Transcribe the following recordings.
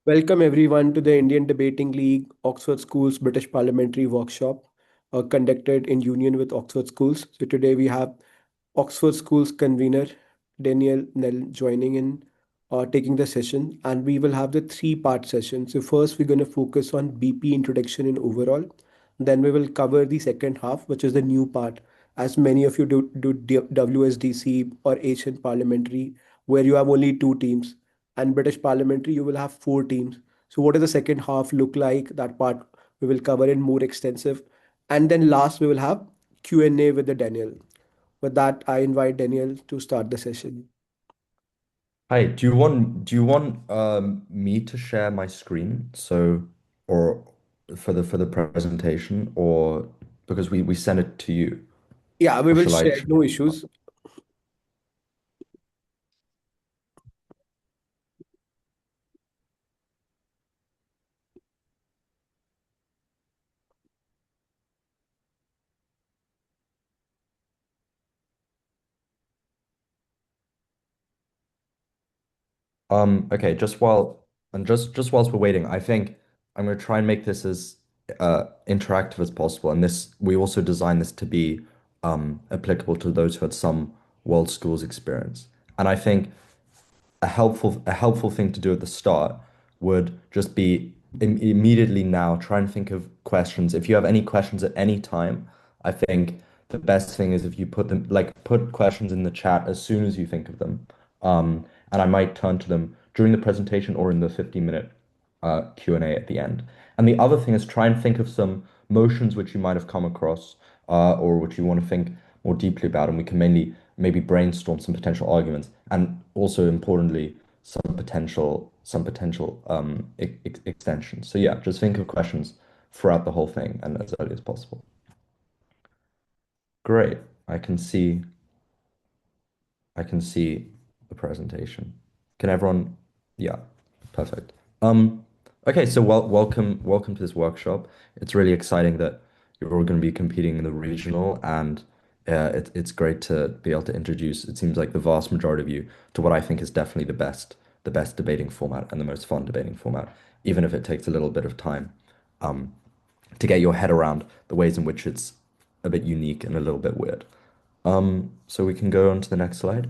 Welcome everyone to the Indian Debating League Oxford Schools British Parliamentary Workshop conducted in union with Oxford Schools. So today we have Oxford Schools convener Daniel Nell joining in, taking the session, and we will have the three-part session. So first we're going to focus on BP introduction in overall. Then we will cover the second half, which is the new part, as many of you do WSDC or Asian Parliamentary, where you have only two teams, and British Parliamentary, you will have four teams. So, what does the second half look like? That part we will cover in more extensive, and then last we will have Q&A with the Daniel. With that, I invite Daniel to start the session. Hi, do you want me to share my screen or for the presentation, or because we send it to you, Yeah, we or will shall I share. share? No issues. Okay, just whilst we're waiting, I think I'm gonna try and make this as interactive as possible. And this we also designed this to be applicable to those who had some world schools experience. And I think a helpful thing to do at the start would just be immediately now try and think of questions. If you have any questions at any time, I think the best thing is if you put questions in the chat as soon as you think of them. And I might turn to them during the presentation or in the 15-minute Q&A at the end. And the other thing is try and think of some motions which you might have come across or which you want to think more deeply about, and we can mainly maybe brainstorm some potential arguments, and also importantly, some potential extensions. So yeah, just think of questions throughout the whole thing and as early as possible. Great. I can see I can see the presentation. Can everyone? Yeah, perfect. Okay, so welcome to this workshop. It's really exciting that you're all going to be competing in the regional, and it's great to be able to introduce. It seems like the vast majority of you to what I think is definitely the best debating format and the most fun debating format, even if it takes a little bit of time to get your head around the ways in which it's a bit unique and a little bit weird. So we can go on to the next slide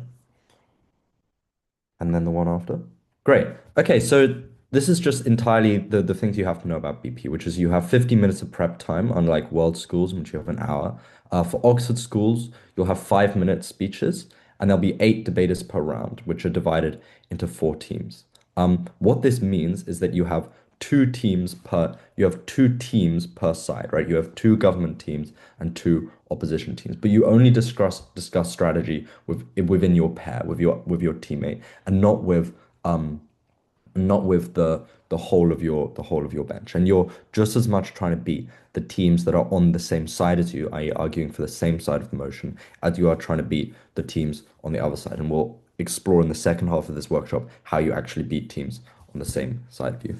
and then the one after. Great. Okay, so this is just entirely the things you have to know about BP, which is you have 50 minutes of prep time, unlike world schools, in which you have an hour. For Oxford schools, you'll have 5-minute speeches, and there'll be 8 debaters per round, which are divided into 4 teams. What this means is that you have two teams per side, right? You have two government teams and two opposition teams, but you only discuss strategy within your pair, with your teammate, and not with the whole of your bench. And you're just as much trying to beat the teams that are on the same side as you, i.e., arguing for the same side of the motion, as you are trying to beat the teams on the other side. And we'll explore in the second half of this workshop how you actually beat teams on the same side of you.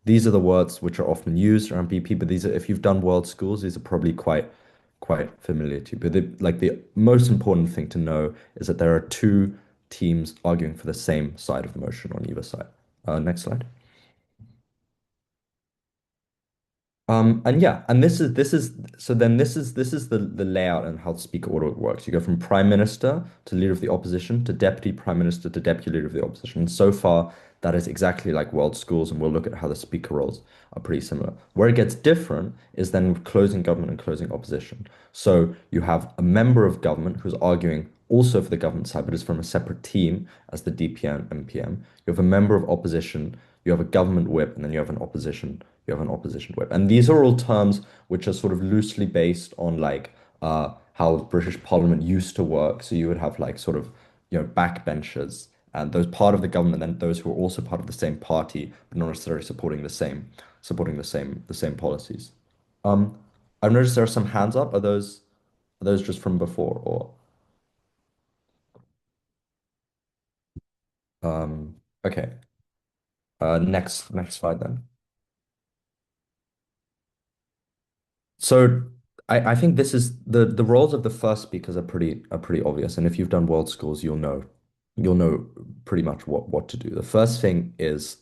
These are the words which are often used around BP, but these are, if you've done world schools, these are probably quite familiar to you. But the most important thing to know is that there are two teams arguing for the same side of the motion on either side. Next slide. And yeah, and this is the layout and how the speaker order works. You go from prime minister to leader of the opposition to deputy prime minister to deputy leader of the opposition. And so far, that is exactly like world schools, and we'll look at how the speaker roles are pretty similar. Where it gets different is then with closing government and closing opposition. So you have a member of government who's arguing also for the government side, but is from a separate team as the DPM and PM. You have a member of opposition, you have a government whip, and then you have an opposition whip. And these are all terms which are sort of loosely based on like how British Parliament used to work. So you would have like sort of backbenchers and those part of the government, and those who are also part of the same party, but not necessarily supporting the same policies. Um, I've noticed there are some hands up. Are those just from before, or okay? Next slide then. So I think this is the roles of the first speakers are pretty obvious. And if you've done world schools, you'll know pretty much what to do. The first thing is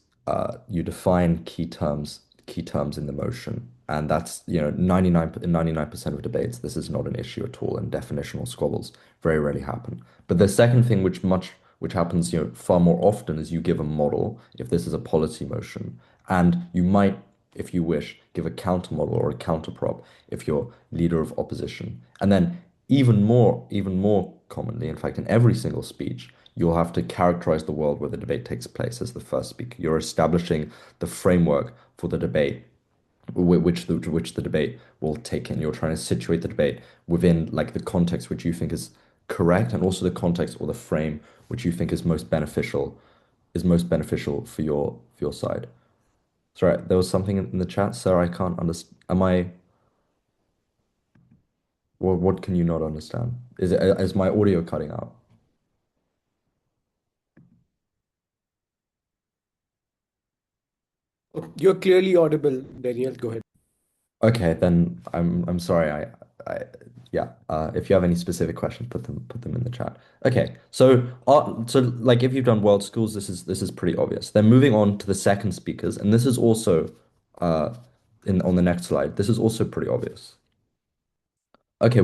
you define key terms in the motion, and that's, 99 in 99% of debates, this is not an issue at all, and definitional squabbles very rarely happen. But the second thing which happens, far more often is you give a model if this is a policy motion, and you might, if you wish, give a counter model or a counter prop if you're leader of opposition. And then even more commonly, in fact, in every single speech, you'll have to characterize the world where the debate takes place as the first speaker. You're establishing the framework for the debate, which the debate will take in. You're trying to situate the debate within like the context which you think is correct, and also the context or the frame which you think is most beneficial for your side. Sorry, there was something in the chat, sir. I can't understand. Am I? What can you not understand? Is my audio cutting out? You're clearly audible, Daniel. Go ahead. Okay, then I'm sorry. I yeah. If you have any specific questions, put them in the chat. Okay, so like if you've done world schools, this is pretty obvious. Then moving on to the second speakers, and this is also uh in on the next slide. This is also pretty obvious. Okay,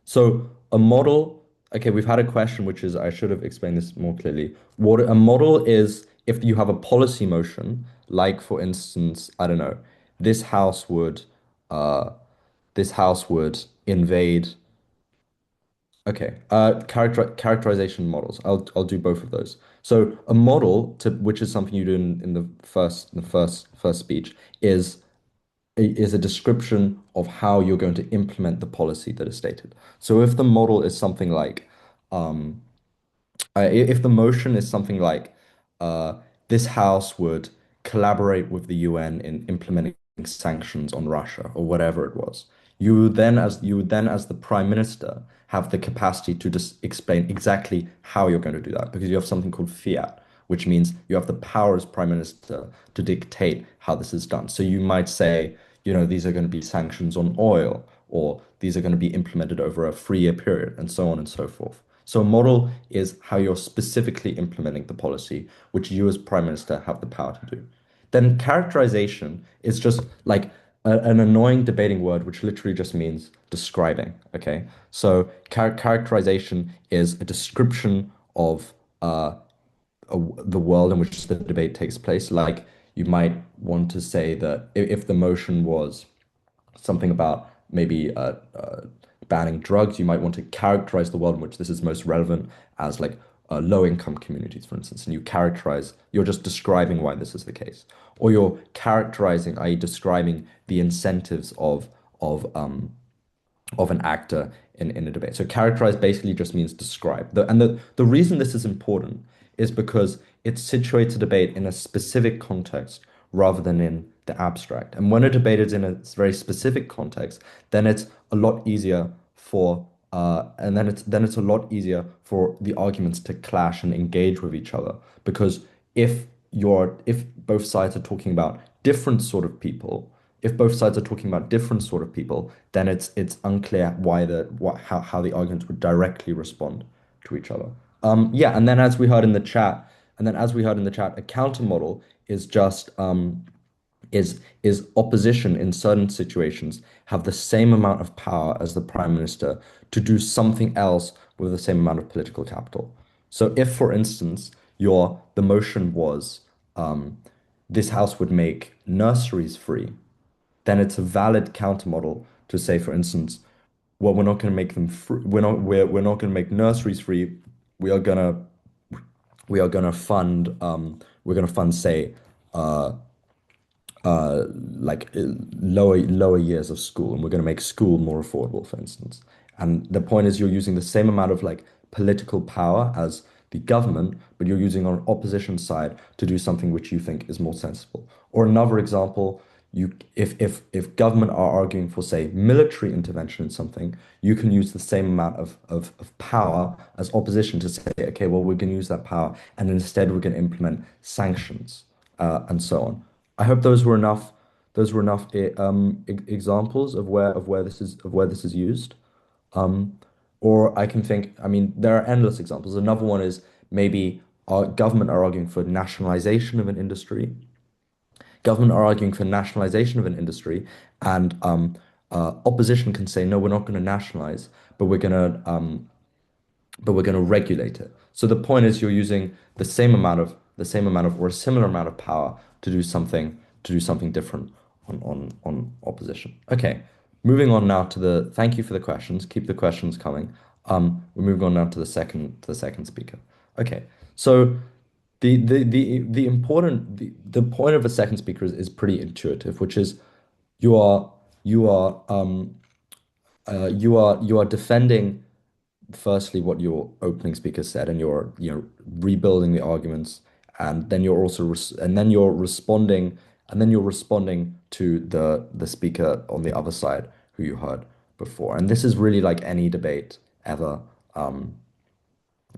so a model? Okay, we've had a question which is, I should have explained this more clearly. What a model is, if you have a policy motion, like for instance, I don't know, this house would uh this house would invade. Okay, characterization models. I'll do both of those. So a model, which is something you do in the first speech, is a description of how you're going to implement the policy that is stated. So if the model is something like, um, if the motion is something like, uh, this house would collaborate with the UN in implementing sanctions on Russia or whatever it was, you would then as the Prime Minister have the capacity to just explain exactly how you're going to do that, because you have something called fiat, which means you have the power as Prime Minister to dictate how this is done. So you might say, these are going to be sanctions on oil, or these are going to be implemented over a 3-year period, and so on and so forth. So a model is how you're specifically implementing the policy, which you as Prime Minister have the power to do. Then characterization is just like an annoying debating word, which literally just means describing. Okay, so characterization is a description of the world in which the debate takes place. Like you might want to say that if the motion was something about maybe banning drugs, you might want to characterize the world in which this is most relevant as like low-income communities, for instance, and you're just describing why this is the case, or you're characterizing, i.e., describing the incentives of an actor in a debate. So characterize basically just means describe. And the reason this is important is because it situates a debate in a specific context rather than in the abstract. And when a debate is in a very specific context, then it's a lot easier for a lot easier for the arguments to clash and engage with each other. Because if both sides are talking about different sort of people, if both sides are talking about different sort of people, then it's unclear how the arguments would directly respond to each other. Yeah, and then as we heard in the chat, a counter model is just is opposition in certain situations have the same amount of power as the prime minister to do something else with the same amount of political capital. So if, for instance, the motion was this house would make nurseries free, then it's a valid counter model to say, for instance, well, we're not going to make them free. We're not going to make nurseries free. We are gonna we are gonna fund say like lower years of school, and we're going to make school more affordable, for instance. And the point is, you're using the same amount of like political power as the government, but you're using on opposition side to do something which you think is more sensible. Or another example, if government are arguing for say military intervention in something, you can use the same amount of power as opposition to say, okay, well, we're going to use that power, and instead we're going to implement sanctions and so on. I hope those were enough. Those were enough examples of where this is used. Um, or I can think. I mean, there are endless examples. Another one is maybe our government are arguing for nationalization of an industry. Government are arguing for nationalization of an industry, and opposition can say, no, we're not going to nationalize, but we're going to regulate it. So the point is you're using the same amount of or a similar amount of power to do something different on opposition. Okay. Moving on now to the thank you for the questions. Keep the questions coming. We're moving on now to the second speaker. Okay. So the point of a second speaker is pretty intuitive, which is you are you are you are defending firstly what your opening speaker said, and you're rebuilding the arguments, and then you're also and then you're responding, to the speaker on the other side who you heard before. And this is really like ever um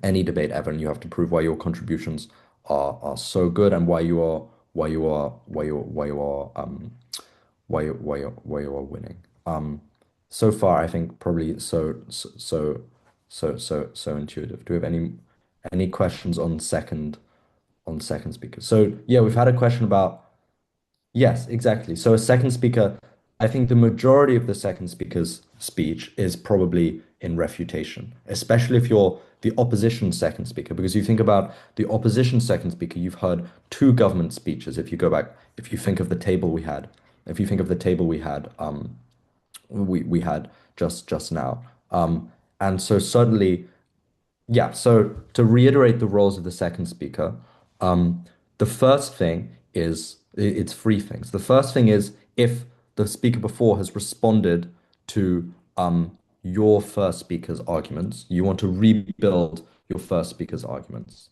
any debate ever, and you have to prove why your contributions are so good, and why you are winning. So far, I think probably so intuitive. Do we have any questions on second speaker? So yeah, we've had a question about yes, exactly. So a second speaker, I think the majority of the second speaker's speech is probably in refutation, especially if you're the opposition second speaker, because you think about the opposition second speaker, you've heard two government speeches. If you go back, if you think of the table we had, if you think of the table we had just now. And so certainly yeah, so to reiterate the roles of the second speaker, the first thing is it's three things. The first thing is if the speaker before has responded to your first speaker's arguments, you want to rebuild your first speaker's arguments.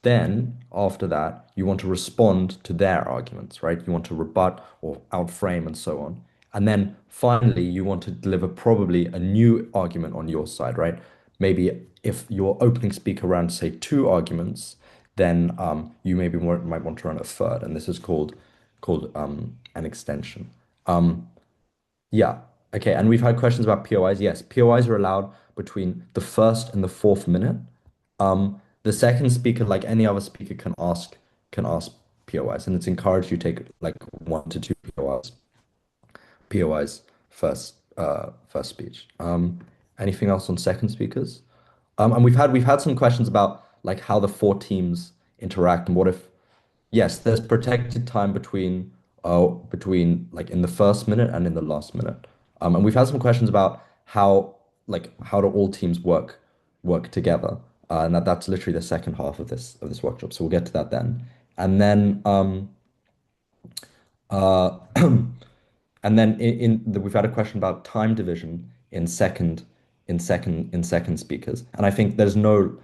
Then, after that, you want to respond to their arguments, right? You want to rebut or outframe and so on. And then finally, you want to deliver probably a new argument on your side, right? Maybe if your opening speaker ran, say, two arguments, then you maybe might want to run a third. And this is called an extension. Yeah. Okay. And we've had questions about POIs. Yes, POIs are allowed between the first and the fourth minute. The second speaker, like any other speaker, can ask POIs, and it's encouraged you take like 1 to 2 POIs first speech. Anything else on second speakers? And we've had some questions about like how the four teams interact and what if yes, there's protected time between like in the first minute and in the last minute. And we've had some questions about how do all teams work together. And that's literally the second half of this workshop. So we'll get to that then. And then uh And then we've had a question about time division in second speakers, and I think there's no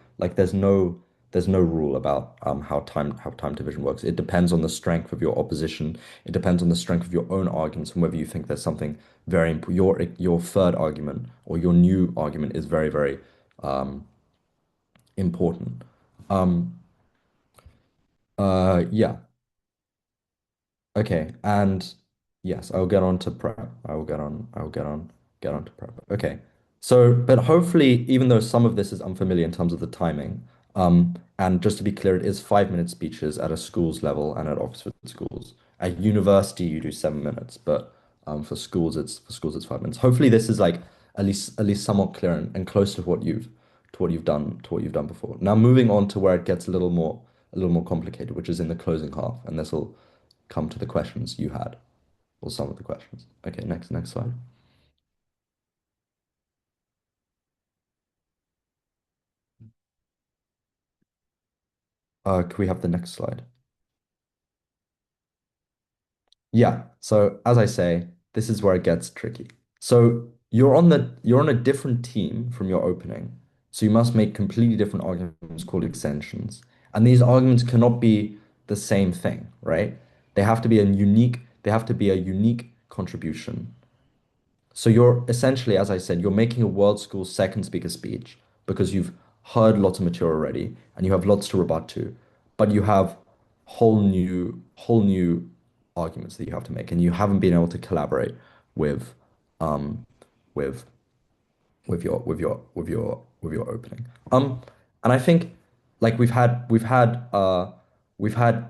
rule about how time division works. It depends on the strength of your opposition. It depends on the strength of your own arguments and whether you think there's something very important. Your third argument or your new argument is very important. Um, yeah. Okay, and yes, I'll get on to prep. Get on to prep. Okay. So, but hopefully, even though some of this is unfamiliar in terms of the timing, and just to be clear, it is 5 minute speeches at a school's level and at Oxford schools. At university, you do 7 minutes, but for schools it's 5 minutes. Hopefully, this is like at least somewhat clear and close to what you've done before. Now, moving on to where it gets a little more complicated, which is in the closing half, and this will come to the questions you had, or some of the questions. Okay, next slide. Can we have the next slide? Yeah, so as I say, this is where it gets tricky. So you're on a different team from your opening. So you must make completely different arguments called extensions. And these arguments cannot be the same thing, right? They have to be a unique contribution. So you're essentially, as I said, you're making a world school second speaker speech because you've heard lots of material already and you have lots to rebut to, but you have whole new arguments that you have to make, and you haven't been able to collaborate with um with with your opening. And I think like we've had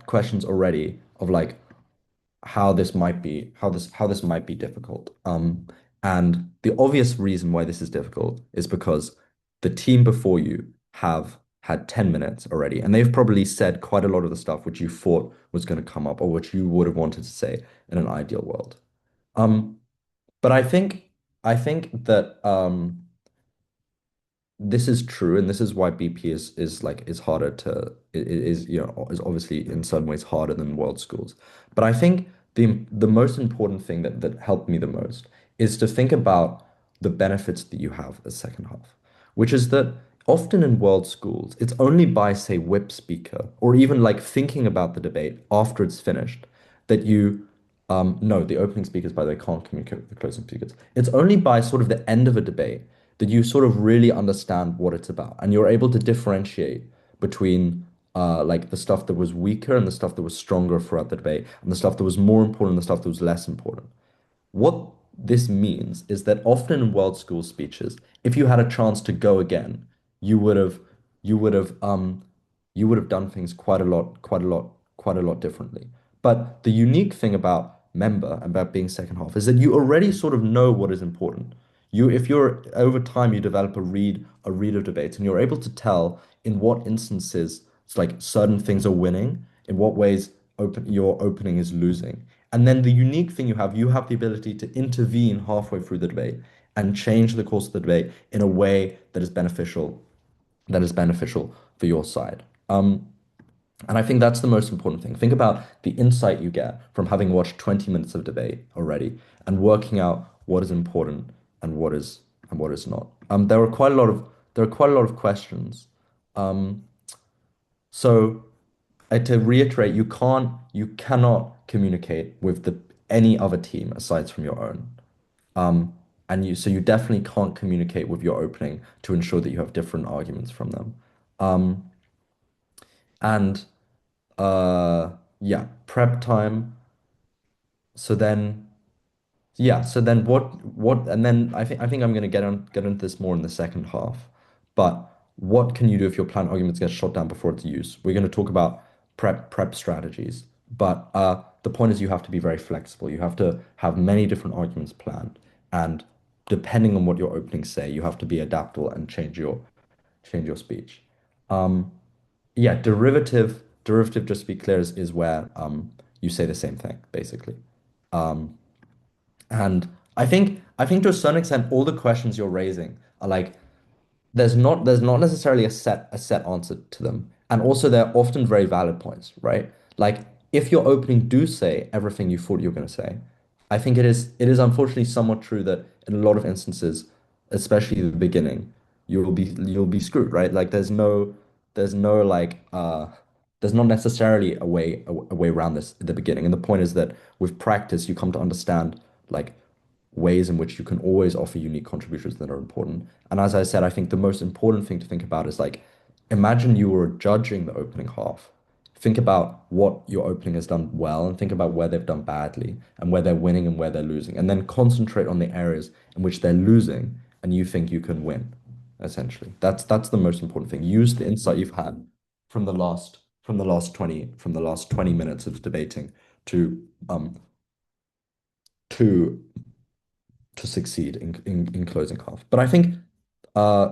questions already of like how this might be difficult. And the obvious reason why this is difficult is because the team before you have had 10 minutes already, and they've probably said quite a lot of the stuff which you thought was going to come up or which you would have wanted to say in an ideal world. Um, but I think that this is true, and this is why BP is like is harder to is you know is obviously in some ways harder than world schools. But I think the most important thing that helped me the most is to think about the benefits that you have as second half, which is that often in world schools, it's only by say whip speaker or even like thinking about the debate after it's finished that you no, the opening speakers, by the way, can't communicate with the closing speakers. It's only by sort of the end of a debate that you sort of really understand what it's about, and you're able to differentiate between like the stuff that was weaker and the stuff that was stronger throughout the debate, and the stuff that was more important and the stuff that was less important. What this means is that often in world school speeches, if you had a chance to go again, you would have you would have you would have done things quite a lot differently. But the unique thing about member and about being second half is that you already sort of know what is important. You, if you're over time, you develop a read of debates, and you're able to tell in what instances it's like certain things are winning, in what ways your opening is losing. And then the unique thing you have the ability to intervene halfway through the debate and change the course of the debate in a way that is beneficial for your side. And I think that's the most important thing. Think about the insight you get from having watched 20 minutes of debate already and working out what is important and what is not. There are quite a lot of questions. Um, so to reiterate, you cannot communicate with the any other team aside from your own. Um, so you definitely can't communicate with your opening to ensure that you have different arguments from them. Um, and yeah, prep time. So then so then and then I think I'm gonna get into this more in the second half. But what can you do if your planned arguments get shot down before it's used? We're gonna talk about prep strategies. But the point is you have to be very flexible. You have to have many different arguments planned. And depending on what your openings say, you have to be adaptable and change your speech. Um, yeah, derivative, just to be clear, is where you say the same thing, basically. Um, and I think to a certain extent, all the questions you're raising are like there's not necessarily a set answer to them. And also they're often very valid points, right? Like if your opening do say everything you thought you were going to say, I think it is unfortunately somewhat true that in a lot of instances, especially the beginning, you'll be screwed, right? Like there's no like there's not necessarily a way around this at the beginning. And the point is that with practice, you come to understand like ways in which you can always offer unique contributions that are important. And as I said, I think the most important thing to think about is like, imagine you were judging the opening half. Think about what your opening has done well and think about where they've done badly and where they're winning and where they're losing. And then concentrate on the areas in which they're losing and you think you can win, essentially. That's the most important thing. Use the insight you've had from the last 20 minutes of debating to to succeed in closing half. But I think uh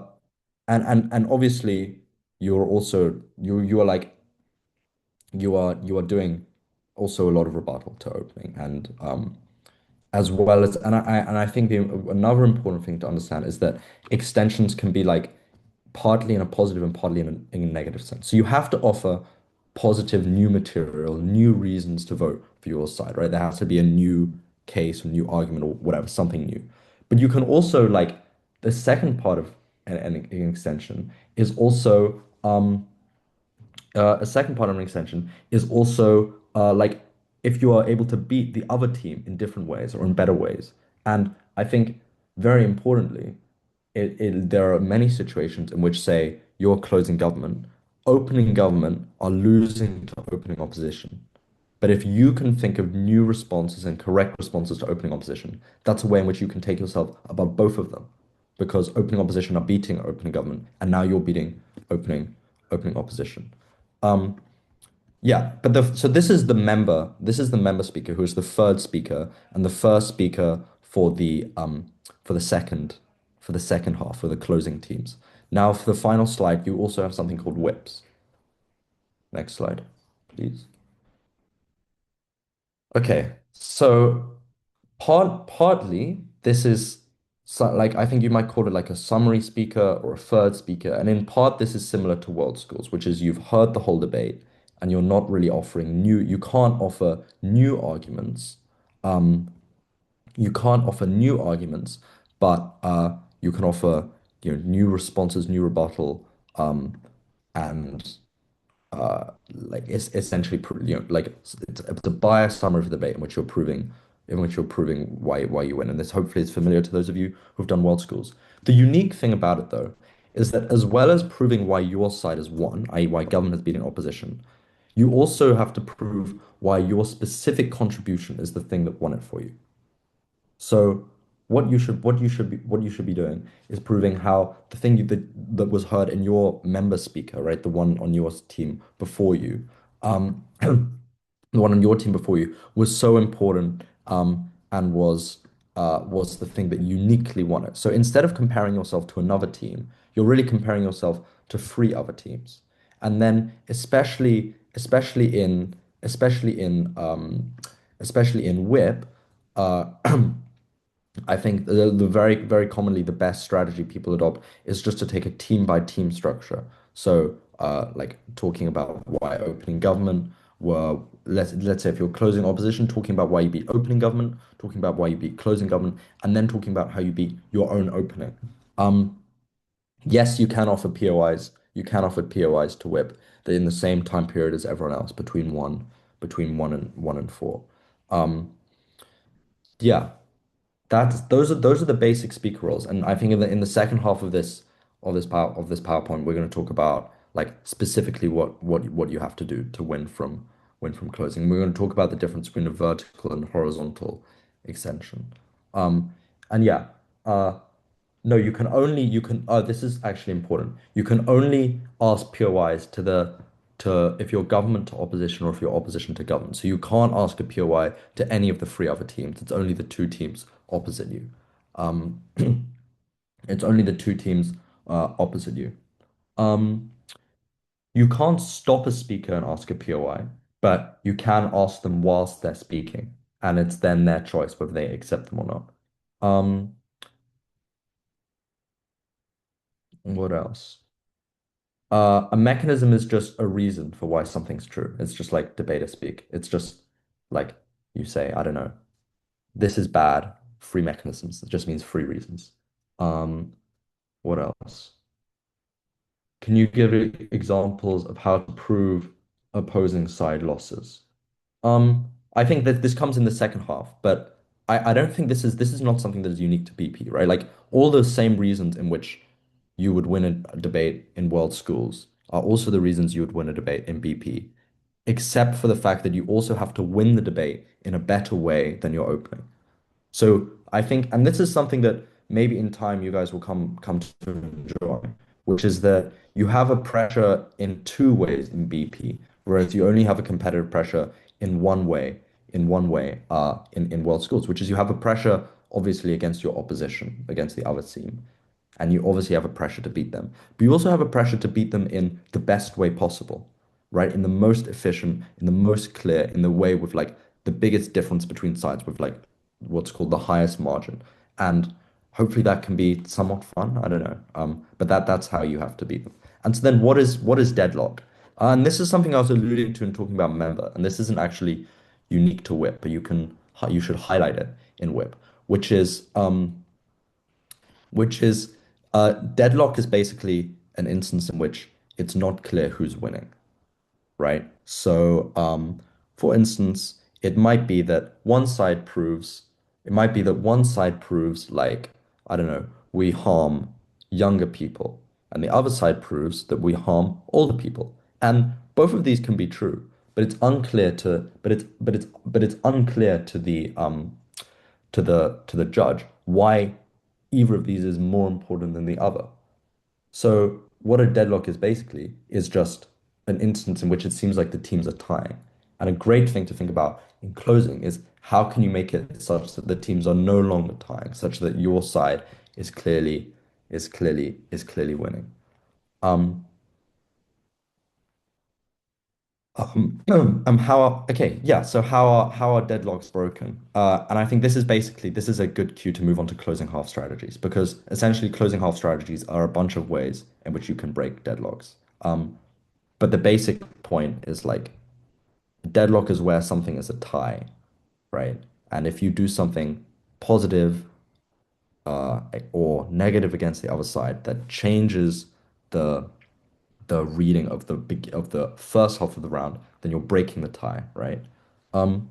and obviously you're also you are like you are doing also a lot of rebuttal to opening and as well as and I think another important thing to understand is that extensions can be like partly in a positive and partly in a negative sense. So you have to offer positive new material, new reasons to vote for your side, right? There has to be a new case, a new argument, or whatever, something new. But you can also like the second part of an extension is also a second part of an extension is also like if you are able to beat the other team in different ways or in better ways. And I think very importantly, there are many situations in which, say, you're closing government, opening government are losing to opening opposition. But if you can think of new responses and correct responses to opening opposition, that's a way in which you can take yourself above both of them. Because opening opposition are beating opening government, and now you're beating opening opening opposition. Um, yeah, but so this is the member speaker who is the third speaker and the first speaker for the second for the second half for the closing teams. Now for the final slide, you also have something called whips. Next slide, please. Okay, so partly this is like I think you might call it like a summary speaker or a third speaker, and in part this is similar to world schools, which is you've heard the whole debate and you're not really offering new, you can't offer new arguments. Um, you can't offer new arguments, but you can offer new responses, new rebuttal, and like it's essentially like it's a biased summary of the debate in which you're proving why you win, and this hopefully is familiar to those of you who've done world schools. The unique thing about it though is that as well as proving why your side has won, i.e. why government has been in opposition, you also have to prove why your specific contribution is the thing that won it for you. So what you should be doing is proving how the thing that was heard in your member speaker, right, the one on your team before you, the one on your team before you was so important and was the thing that uniquely won it. So instead of comparing yourself to another team, you're really comparing yourself to three other teams. And then especially in whip, uh, I think the very commonly the best strategy people adopt is just to take a team by team structure. So, like talking about why opening government were let's say if you're closing opposition, talking about why you beat opening government, talking about why you beat closing government, and then talking about how you beat your own opening. Um, yes, you can offer POIs. You can offer POIs to whip that in the same time period as everyone else between one and four. Um, yeah. Those are the basic speaker roles, and I think in the second half of this PowerPoint, we're going to talk about like specifically what you have to do to win from closing. We're going to talk about the difference between a vertical and horizontal extension. Um, and yeah, uh, no, you can this is actually important. You can only ask POIs to if you're government to opposition or if you're opposition to government. So you can't ask a POI to any of the three other teams. It's only the two teams opposite you. Um, it's only the two teams opposite you. Um, you can't stop a speaker and ask a POI, but you can ask them whilst they're speaking, and it's then their choice whether they accept them or not. Um, what else? A mechanism is just a reason for why something's true. It's just like debater speak. It's just like you say, I don't know, this is bad, free mechanisms. It just means free reasons. Um, what else? Can you give examples of how to prove opposing side losses? I think that this comes in the second half, but I don't think this is not something that is unique to BP, right? Like all those same reasons in which you would win a debate in world schools are also the reasons you would win a debate in BP, except for the fact that you also have to win the debate in a better way than your opening. So I think, and this is something that maybe in time you guys will come to enjoy, which is that you have a pressure in two ways in BP, whereas you only have a competitive pressure in one way, in world schools, which is you have a pressure obviously against your opposition, against the other team, and you obviously have a pressure to beat them, but you also have a pressure to beat them in the best way possible, right? In the most efficient, in the most clear, in the way with like the biggest difference between sides, with like what's called the highest margin. And hopefully that can be somewhat fun. I don't know. But that's how you have to beat them. And so then what is deadlock? And this is something I was alluding to in talking about member, and this isn't actually unique to whip, but you should highlight it in whip, which is which is deadlock is basically an instance in which it's not clear who's winning, right? So, for instance, it might be that one side proves like, I don't know, we harm younger people, and the other side proves that we harm older people. And both of these can be true, but it's unclear to, but it's unclear to to the judge why either of these is more important than the other. So what a deadlock is basically is just an instance in which it seems like the teams are tying. And a great thing to think about in closing is how can you make it such that the teams are no longer tying, such that your side is clearly winning. Um, okay, yeah. So how are deadlocks broken? And I think this is a good cue to move on to closing half strategies because essentially closing half strategies are a bunch of ways in which you can break deadlocks. But the basic point is like deadlock is where something is a tie, right? And if you do something positive or negative against the other side that changes the reading of the first half of the round, then you're breaking the tie, right? Um,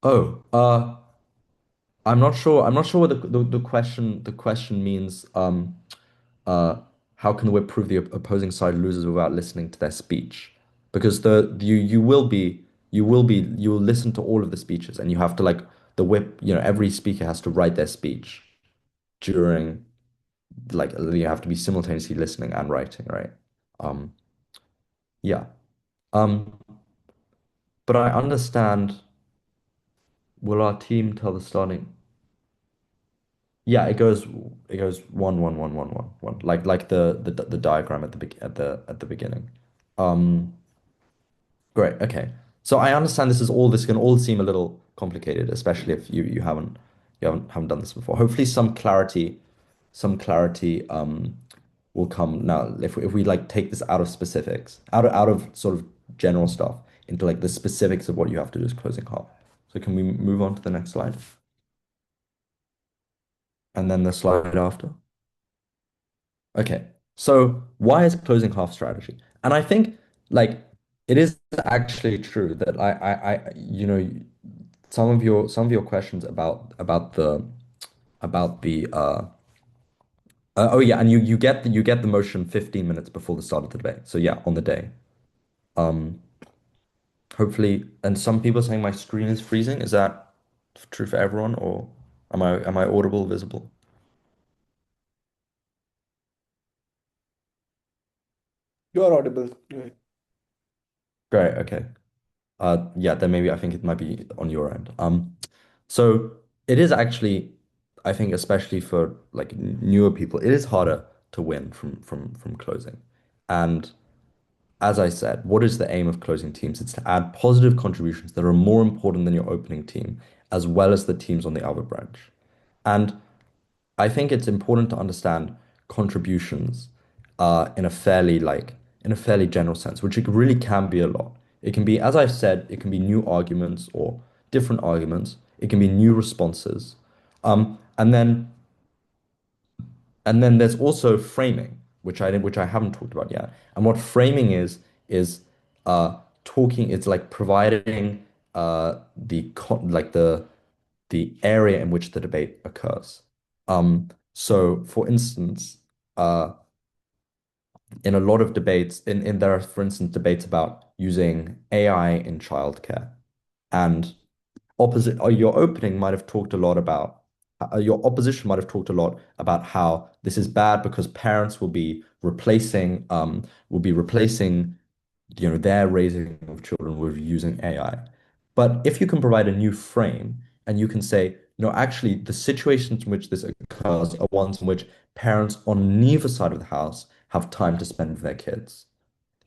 oh, I'm not sure. I'm not sure what the question means. Uh, how can the whip prove the opposing side loses without listening to their speech? Because you will listen to all of the speeches, and you have to like the whip. Every speaker has to write their speech during like you have to be simultaneously listening and writing, right? Um, yeah. Um, but I understand. Will our team tell the starting? Yeah, it goes one one one one one one like the diagram at the beginning. Um, great. Okay. So I understand this can all seem a little complicated, especially if you haven't done this before. Hopefully some clarity will come now if we like take this out of specifics, out of sort of general stuff into like the specifics of what you have to do as closing half. So can we move on to the next slide? And then the slide after. Okay. So why is closing half strategy? And I think like it is actually true that some of your questions about the oh yeah, and you get the motion 15 minutes before the start of the debate. So yeah, on the day. Um hopefully and some people are saying my screen is freezing. Is that true for everyone or am I audible, visible? You are audible. Right. Great, okay. Yeah, then maybe I think it might be on your end. So it is actually, I think, especially for like newer people, it is harder to win from closing. And as I said, what is the aim of closing teams? It's to add positive contributions that are more important than your opening team, as well as the teams on the other branch. And I think it's important to understand contributions in a fairly general sense, which it really can be a lot. It can be, as I've said, it can be new arguments or different arguments. It can be new responses. And then there's also framing, which I haven't talked about yet. And what framing is talking. It's like providing the area in which the debate occurs. So, for instance, uh, in a lot of debates, in there are, for instance, debates about using AI in childcare, and your opening might have talked a lot about your opposition might have talked a lot about how this is bad because parents will be replacing their raising of children with using AI. But if you can provide a new frame and you can say, actually, the situations in which this occurs are ones in which parents on neither side of the house have time to spend with their kids,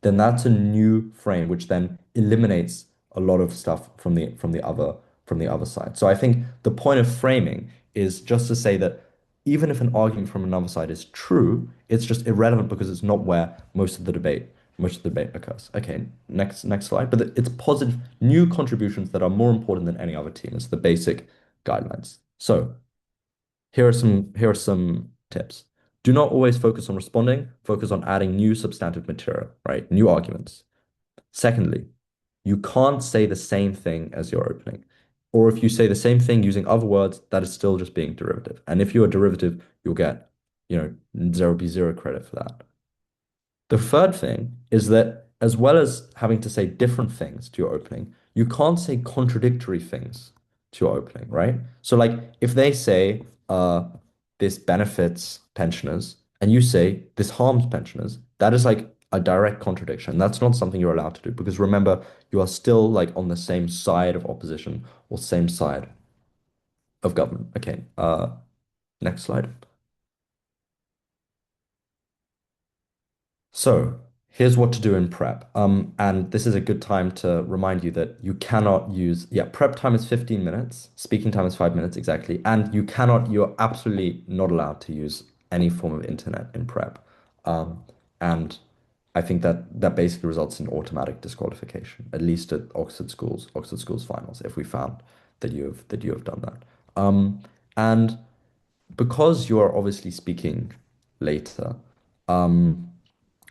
then that's a new frame which then eliminates a lot of stuff from the other side. So I think the point of framing is just to say that even if an argument from another side is true, it's just irrelevant because it's not where most of the debate occurs. Okay, next slide. But it's positive new contributions that are more important than any other team. It's the basic guidelines. So here are some tips. Do not always focus on responding, focus on adding new substantive material, right? New arguments. Secondly, you can't say the same thing as your opening. Or if you say the same thing using other words, that is still just being derivative. And if you're a derivative, you'll get, there will be zero credit for that. The third thing is that as well as having to say different things to your opening, you can't say contradictory things to your opening, right? So like if they say, this benefits pensioners, and you say this harms pensioners, that is like a direct contradiction. That's not something you're allowed to do because remember, you are still like on the same side of opposition or same side of government. Okay, next slide. So here's what to do in prep. And this is a good time to remind you that you cannot use, yeah, prep time is 15 minutes, speaking time is 5 minutes exactly. And you're absolutely not allowed to use any form of internet in prep. And I think that that basically results in automatic disqualification, at least at Oxford schools finals, if we found that you have done that. And because you are obviously speaking later,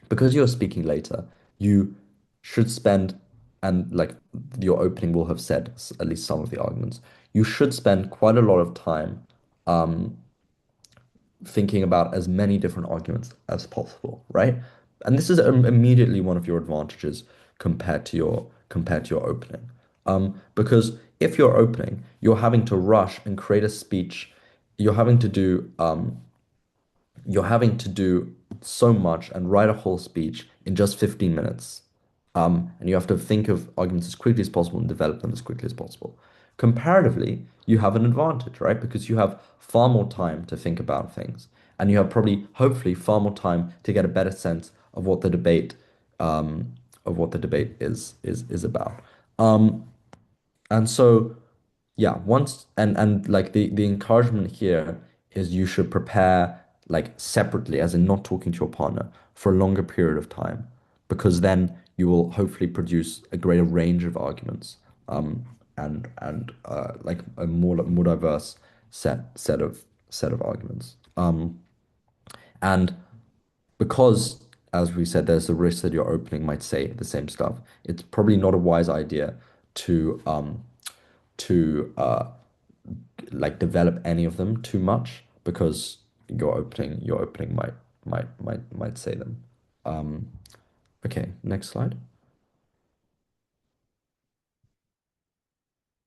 because you're speaking later, you should spend, and like your opening will have said at least some of the arguments, you should spend quite a lot of time thinking about as many different arguments as possible, right? And this is immediately one of your advantages compared to your opening. Because if you're opening, you're having to rush and create a speech. You're having to do you're having to do so much and write a whole speech in just 15 minutes. And you have to think of arguments as quickly as possible and develop them as quickly as possible. Comparatively, you have an advantage, right? Because you have far more time to think about things, and you have probably, hopefully, far more time to get a better sense um, of what the debate is about. And so, yeah, once and like the encouragement here is you should prepare like separately, as in not talking to your partner for a longer period of time, because then you will hopefully produce a greater range of arguments, and like a more diverse set of arguments. And because, as we said, there's a risk that your opening might say the same stuff, it's probably not a wise idea to like develop any of them too much because your opening might say them. Um, okay, next slide.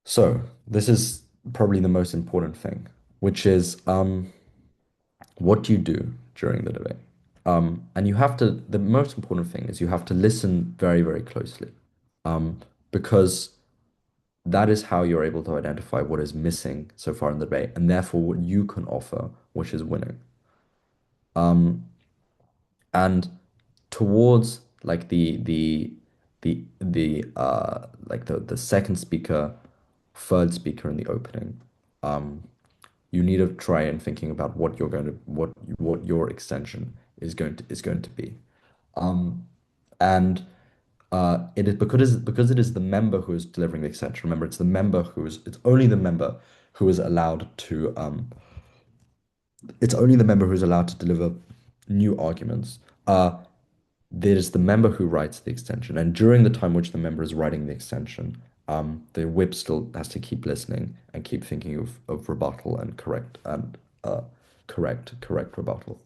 So this is probably the most important thing, which is what do you do during the debate? And you have to, the most important thing is you have to listen very, very closely, because that is how you're able to identify what is missing so far in the debate, and therefore what you can offer, which is winning. And towards like the like the second speaker, third speaker in the opening, you need to try and thinking about what you're going to what your extension is going to be. And it is because it is the member who is delivering the extension. Remember, it's only the member who is allowed to it's only the member who is allowed to deliver new arguments. There's the member who writes the extension, and during the time which the member is writing the extension, the whip still has to keep listening and keep thinking of rebuttal and correct rebuttal.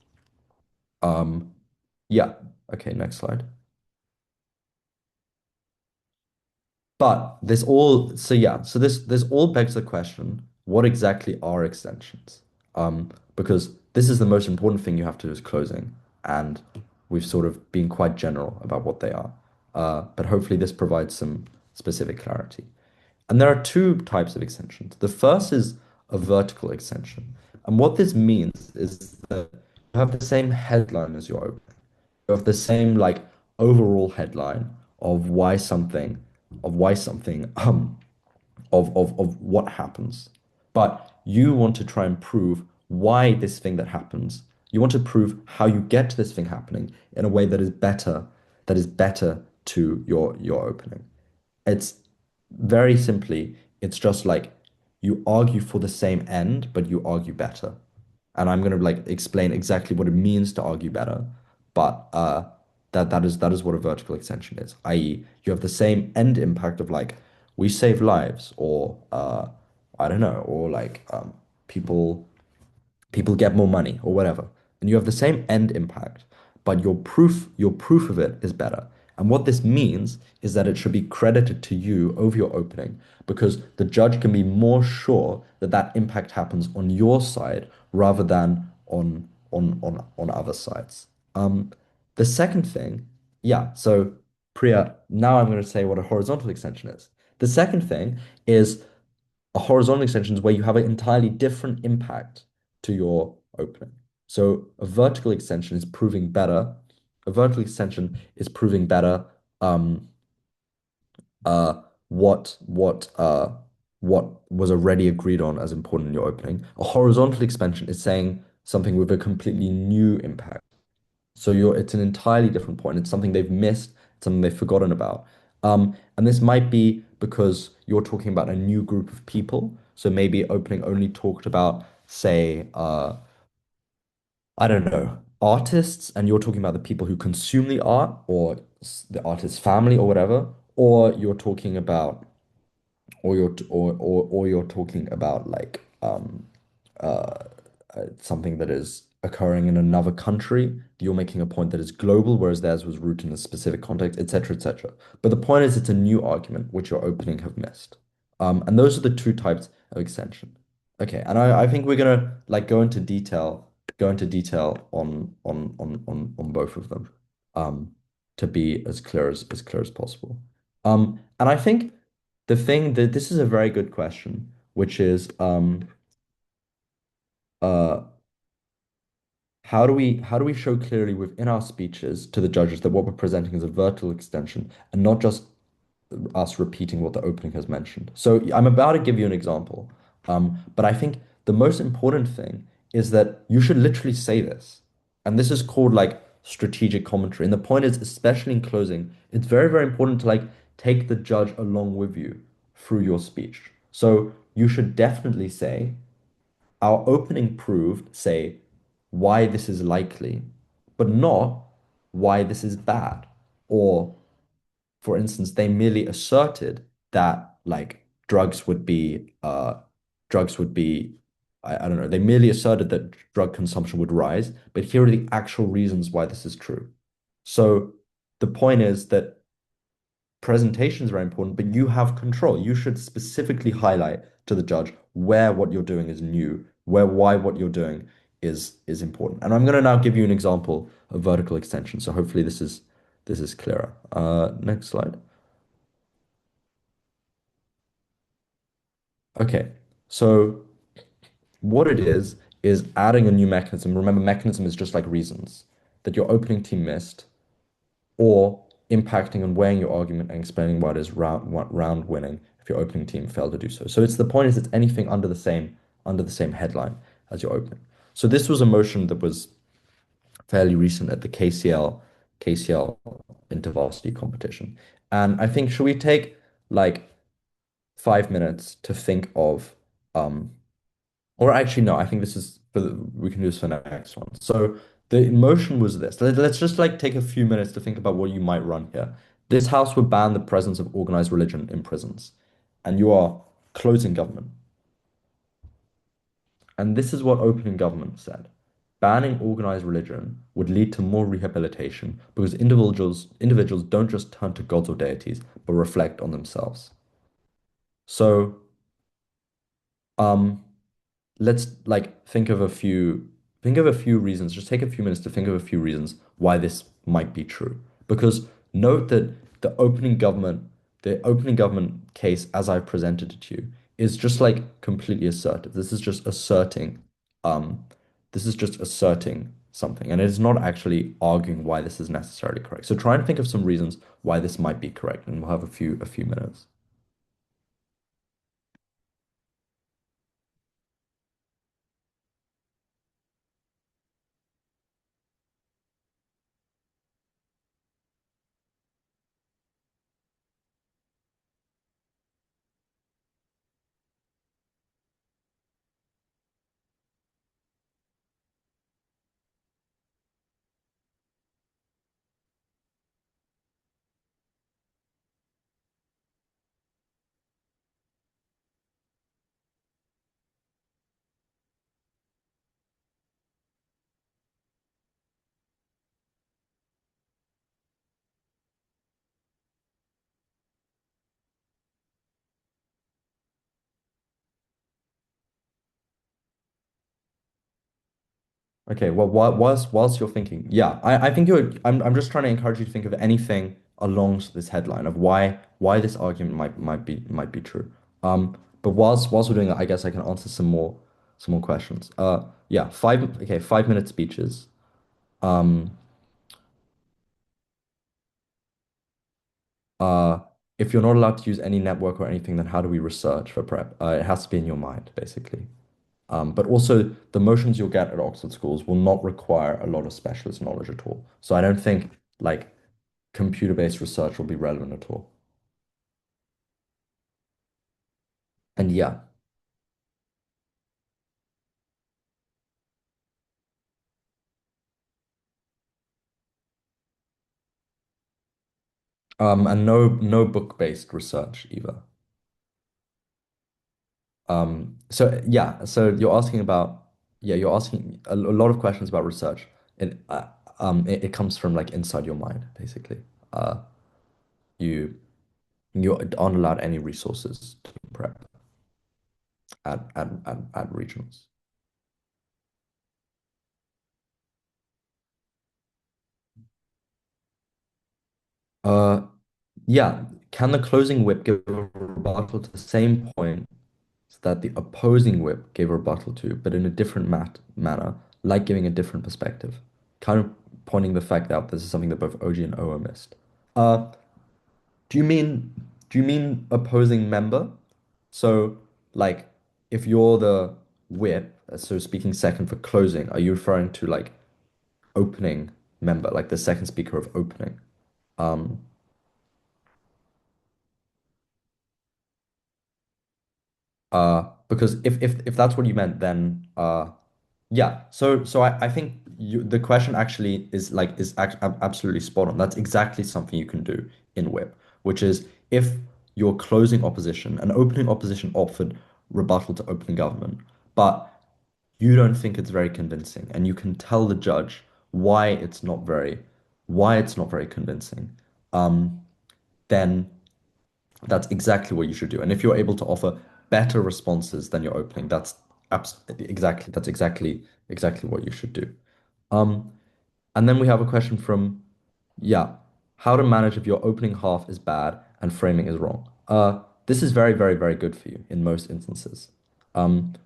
Yeah. Okay, next slide. But this all begs the question, what exactly are extensions? Because this is the most important thing you have to do is closing, and we've sort of been quite general about what they are. But hopefully this provides some specific clarity. And there are two types of extensions. The first is a vertical extension. And what this means is that you have the same headline as your opening. You have the same like overall headline of why something of what happens. But you want to try and prove why this thing that happens. You want to prove how you get to this thing happening in a way that is better to your opening. It's very simply, it's just like you argue for the same end, but you argue better. And I'm gonna like explain exactly what it means to argue better, but that is what a vertical extension is, i.e., you have the same end impact of like we save lives, or I don't know, or like people get more money or whatever, and you have the same end impact, but your proof of it is better. And what this means is that it should be credited to you over your opening because the judge can be more sure that that impact happens on your side rather than on other sites. Um, the second thing, yeah, so Priya, now I'm going to say what a horizontal extension is. The second thing is a horizontal extension is where you have an entirely different impact to your opening. So a vertical extension is proving better. A vertical extension is proving better um, uh, what was already agreed on as important in your opening. A horizontal expansion is saying something with a completely new impact. So it's an entirely different point. It's something they've missed, it's something they've forgotten about. And this might be because you're talking about a new group of people. So maybe opening only talked about, say, I don't know, artists, and you're talking about the people who consume the art or the artist's family or whatever, or you're talking about, or you're talking about like something that is occurring in another country. You're making a point that is global, whereas theirs was rooted in a specific context, etc., etc. But the point is, it's a new argument which your opening have missed. And those are the two types of extension. Okay, and I think we're gonna like go into detail on both of them, um, to be as clear as possible. And I think the thing that this is a very good question, which is uh how do we show clearly within our speeches to the judges that what we're presenting is a vertical extension and not just us repeating what the opening has mentioned. So I'm about to give you an example, but I think the most important thing is that you should literally say this, and this is called like strategic commentary. And the point is, especially in closing, it's very, very important to like take the judge along with you through your speech. So you should definitely say, our opening proved, say, why this is likely, but not why this is bad. Or, for instance, they merely asserted that like drugs would be I don't know, they merely asserted that drug consumption would rise, but here are the actual reasons why this is true. So the point is that presentation is very important, but you have control. You should specifically highlight to the judge where what you're doing is new, where why what you're doing is important. And I'm going to now give you an example of vertical extension. So hopefully this is clearer. Next slide. Okay. So what it is adding a new mechanism. Remember, mechanism is just like reasons that your opening team missed, or impacting and weighing your argument and explaining why it is round winning if your opening team failed to do so. So it's the point is it's anything under the same headline as your opening. So this was a motion that was fairly recent at the KCL InterVarsity competition. And I think should we take like 5 minutes to think of or actually, no, I think this is we can do this for the next one. So the emotion was this. Let's just like take a few minutes to think about what you might run here. This house would ban the presence of organized religion in prisons, and you are closing government. And this is what opening government said. Banning organized religion would lead to more rehabilitation because individuals don't just turn to gods or deities, but reflect on themselves. So, um, let's like think of a few reasons. Just take a few minutes to think of a few reasons why this might be true. Because note that the opening government case as I presented it to you is just like completely assertive. Um, this is just asserting something, and it is not actually arguing why this is necessarily correct. So try and think of some reasons why this might be correct, and we'll have a few minutes. Okay, well, whilst you're thinking, yeah, I think I'm just trying to encourage you to think of anything along this headline of why this argument might be true. But whilst we're doing that, I guess I can answer some more questions. Yeah, 5 minute speeches. Um, uh, if you're not allowed to use any network or anything, then how do we research for prep? It has to be in your mind, basically. But also, the motions you'll get at Oxford schools will not require a lot of specialist knowledge at all. So I don't think like computer-based research will be relevant at all. And yeah, and no book-based research either. So you're asking about yeah, you're asking a lot of questions about research. It comes from like inside your mind, basically. Uh, you you aren't allowed any resources to prep at regionals. Uh, yeah, can the closing whip give a rebuttal to the same point that the opposing whip gave a rebuttal to, but in a different manner, like giving a different perspective? Kind of pointing the fact out this is something that both OG and OO missed. Uh, do you mean do you mean opposing member? So, like, if you're the whip, so speaking second for closing, are you referring to like opening member, like the second speaker of opening? Um, because if that's what you meant, then yeah. So I think the question actually is absolutely spot on. That's exactly something you can do in whip, which is if you're closing opposition, an opening opposition offered rebuttal to opening government, but you don't think it's very convincing, and you can tell the judge why it's not very why it's not very convincing, um, then that's exactly what you should do. And if you're able to offer better responses than your opening, that's exactly what you should do. Um, and then we have a question from, yeah, how to manage if your opening half is bad and framing is wrong. This is very, very, very good for you in most instances.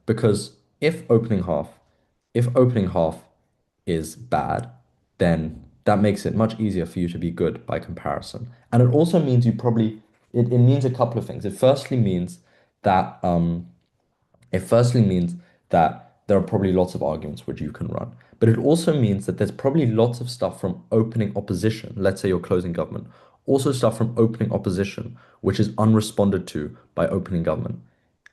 Because if opening half is bad, then that makes it much easier for you to be good by comparison. And it also means it means a couple of things. That it firstly means that there are probably lots of arguments which you can run. But it also means that there's probably lots of stuff from opening opposition. Let's say you're closing government. Also stuff from opening opposition, which is unresponded to by opening government.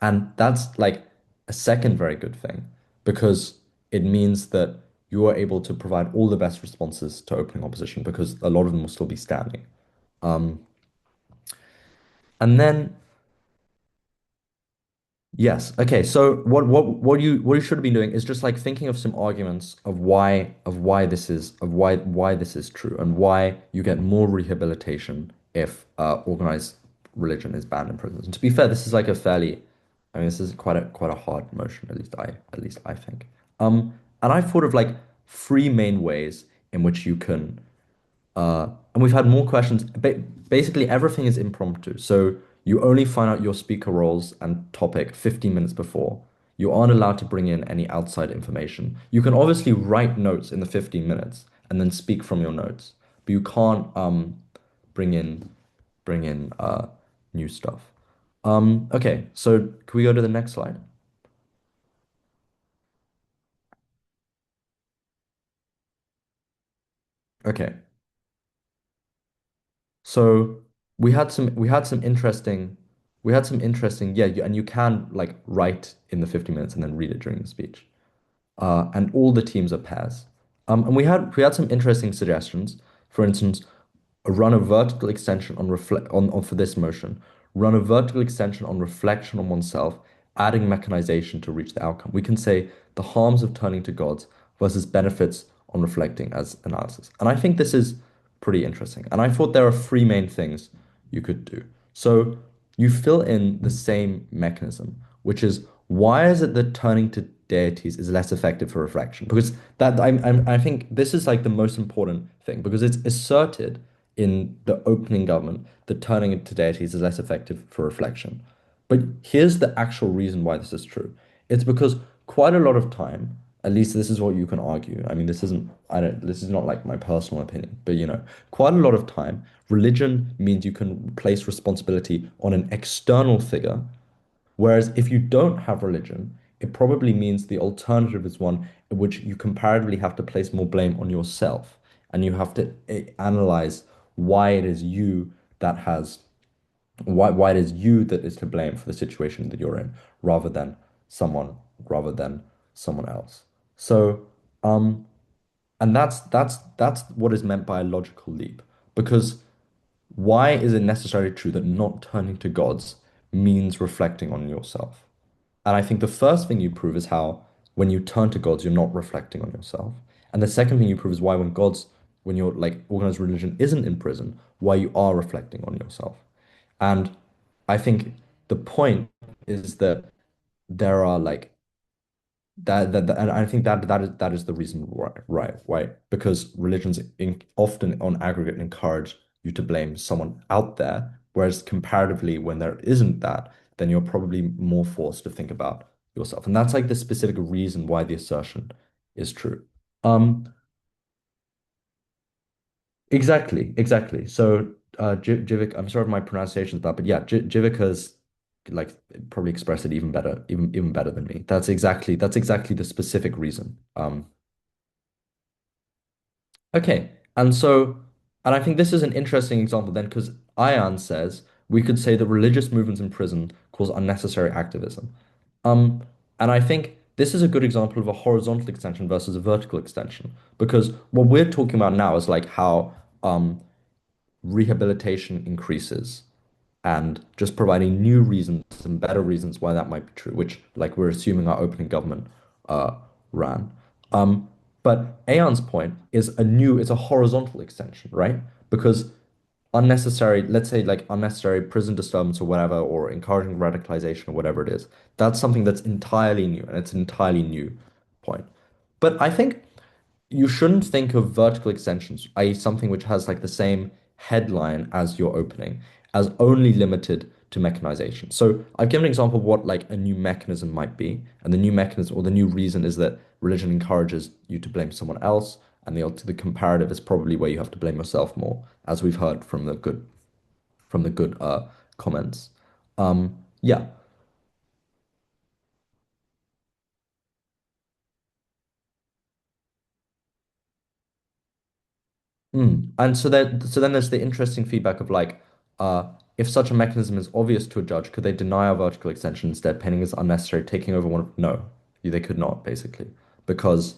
And that's like a second very good thing because it means that you are able to provide all the best responses to opening opposition because a lot of them will still be standing. Um, and then Yes. Okay. So what you should have been doing is just like thinking of some arguments of why this is true and why you get more rehabilitation if organized religion is banned in prisons. And to be fair, this is like I mean, this is quite a hard motion. At least I think. And I thought of like three main ways in which you can and we've had more questions. Basically, everything is impromptu. So you only find out your speaker roles and topic 15 minutes before. You aren't allowed to bring in any outside information. You can obviously write notes in the 15 minutes and then speak from your notes, but you can't bring in bring in new stuff. Okay, so can we go to the next slide? Okay. So we had some interesting yeah, and you can like write in the 50 minutes and then read it during the speech. And all the teams are pairs. And we had some interesting suggestions. For instance, run a vertical extension on for this motion. Run a vertical extension on reflection on oneself, adding mechanization to reach the outcome. We can say the harms of turning to gods versus benefits on reflecting as analysis. And I think this is pretty interesting. And I thought there are three main things you could do. So you fill in the same mechanism, which is why is it that turning to deities is less effective for reflection because I think this is like the most important thing because it's asserted in the opening government that turning into deities is less effective for reflection. But here's the actual reason why this is true. It's because quite a lot of time, at least this is what you can argue. I mean, this is not like my personal opinion, but quite a lot of time, religion means you can place responsibility on an external figure. Whereas if you don't have religion, it probably means the alternative is one in which you comparatively have to place more blame on yourself and you have to analyze why it is you that has why it is you that is to blame for the situation that you're in rather than someone rather than someone else. So and that's what is meant by a logical leap because why is it necessarily true that not turning to gods means reflecting on yourself? And I think the first thing you prove is how when you turn to gods, you're not reflecting on yourself. And the second thing you prove is why when your like organized religion isn't in prison, why you are reflecting on yourself. And I think the point is that there are like and I think that is the reason why because religions often on aggregate encourage you to blame someone out there, whereas comparatively when there isn't that, then you're probably more forced to think about yourself, and that's like the specific reason why the assertion is true. Um, exactly. So, Jivik, I'm sorry if my pronunciation is bad, but yeah, Jivik has like probably expressed it even better, even better than me. That's exactly the specific reason. Okay, and I think this is an interesting example then, because Ian says we could say that religious movements in prison cause unnecessary activism. Um, and I think this is a good example of a horizontal extension versus a vertical extension, because what we're talking about now is like how rehabilitation increases and just providing new reasons and better reasons why that might be true, which like we're assuming our opening government uh, ran. Um, but Aon's point is it's a horizontal extension, right? Because unnecessary, let's say like unnecessary prison disturbance or whatever, or encouraging radicalization or whatever it is, that's something that's entirely new and it's an entirely new point. But I think you shouldn't think of vertical extensions, i.e., something which has like the same headline as your opening, as only limited to mechanization. So I've given an example of what like a new mechanism might be, and the new mechanism or the new reason is that religion encourages you to blame someone else, and the comparative is probably where you have to blame yourself more, as we've heard from the good comments. Yeah. And so then there's the interesting feedback of like, if such a mechanism is obvious to a judge, could they deny a vertical extension instead, painting as unnecessary, taking over one of, no, they could not, basically, because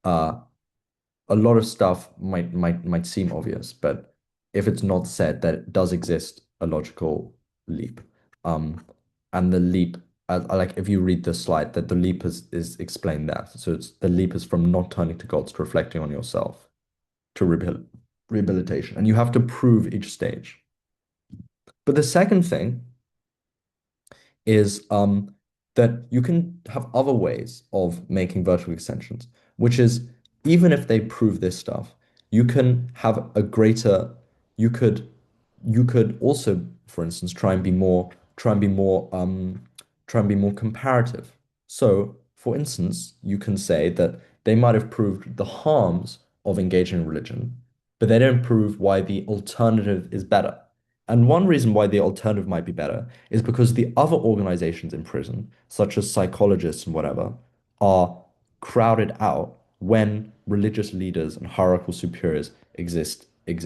uh, a lot of stuff might seem obvious, but if it's not said, that it does exist a logical leap. Um, and the leap, like if you read the slide, that the leap is explained there. So it's the leap is from not turning to gods to reflecting on yourself to rehabilitation, and you have to prove each stage. But the second thing is that you can have other ways of making vertical extensions, which is even if they prove this stuff, you can have a greater, you could you could also, for instance, try and be more try and be more comparative. So, for instance, you can say that they might have proved the harms of engaging in religion, but they don't prove why the alternative is better. And one reason why the alternative might be better is because the other organizations in prison, such as psychologists and whatever, are crowded out when religious leaders and hierarchical superiors exist in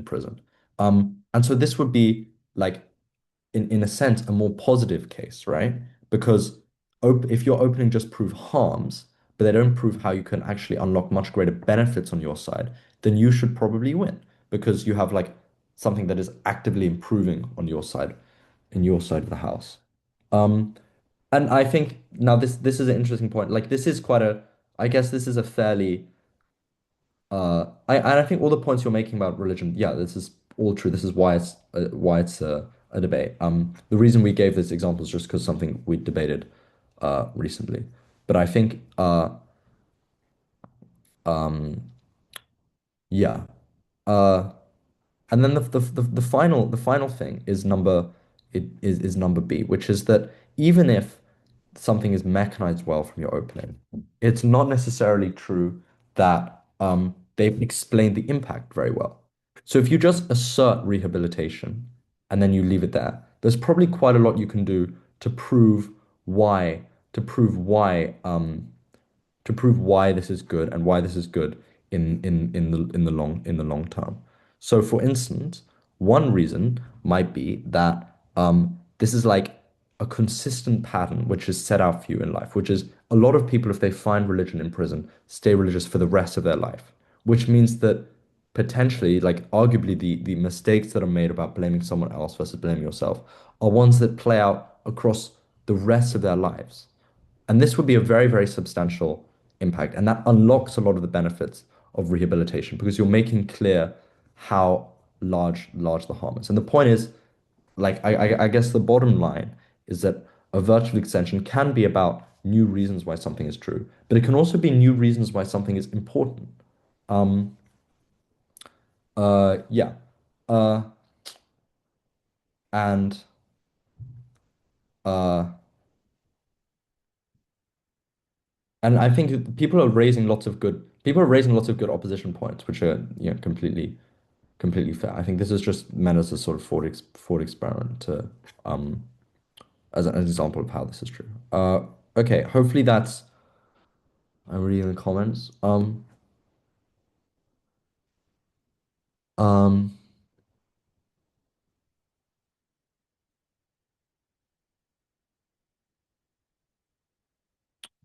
prison. And so this would be like in a sense a more positive case, right? Because if your opening just prove harms, but they don't prove how you can actually unlock much greater benefits on your side, then you should probably win because you have like something that is actively improving on your side, in your side of the house. Um, and I think now this is an interesting point. Like this is quite a, I guess this is a fairly and I think all the points you're making about religion, yeah, this is all true. This is why it's a a debate. The reason we gave this example is just because something we debated recently. But I think um yeah. Uh and then the final thing is number B, which is that even if something is mechanized well from your opening, it's not necessarily true that they've explained the impact very well. So if you just assert rehabilitation and then you leave it there, there's probably quite a lot you can do to prove why to prove why this is good and why this is good in the long term. So, for instance, one reason might be that this is like a consistent pattern which is set out for you in life, which is a lot of people, if they find religion in prison, stay religious for the rest of their life, which means that potentially, like arguably, the mistakes that are made about blaming someone else versus blaming yourself are ones that play out across the rest of their lives. And this would be a very, very substantial impact. And that unlocks a lot of the benefits of rehabilitation because you're making clear how large the harm is. And the point is, like, I guess the bottom line is that a virtual extension can be about new reasons why something is true, but it can also be new reasons why something is important. Um, yeah. Uh, and uh, and I think people are raising lots of good opposition points, which are, completely fair. I think this is just meant as a sort of thought experiment to as an example of how this is true. Okay, hopefully that's I'm reading the comments. Um,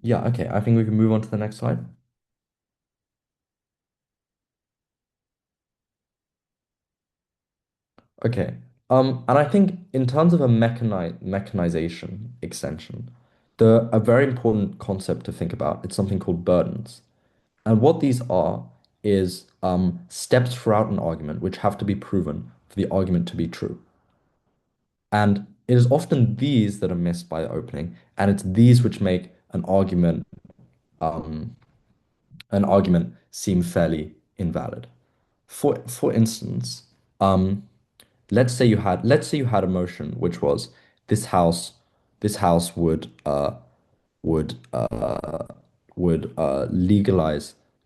yeah, okay. I think we can move on to the next slide. Okay. And I think in terms of a mechanization extension, a very important concept to think about, it's something called burdens. And what these are is steps throughout an argument which have to be proven for the argument to be true. And it is often these that are missed by the opening, and it's these which make um, an argument seem fairly invalid. For instance, um, let's say you had a motion which was this house this house would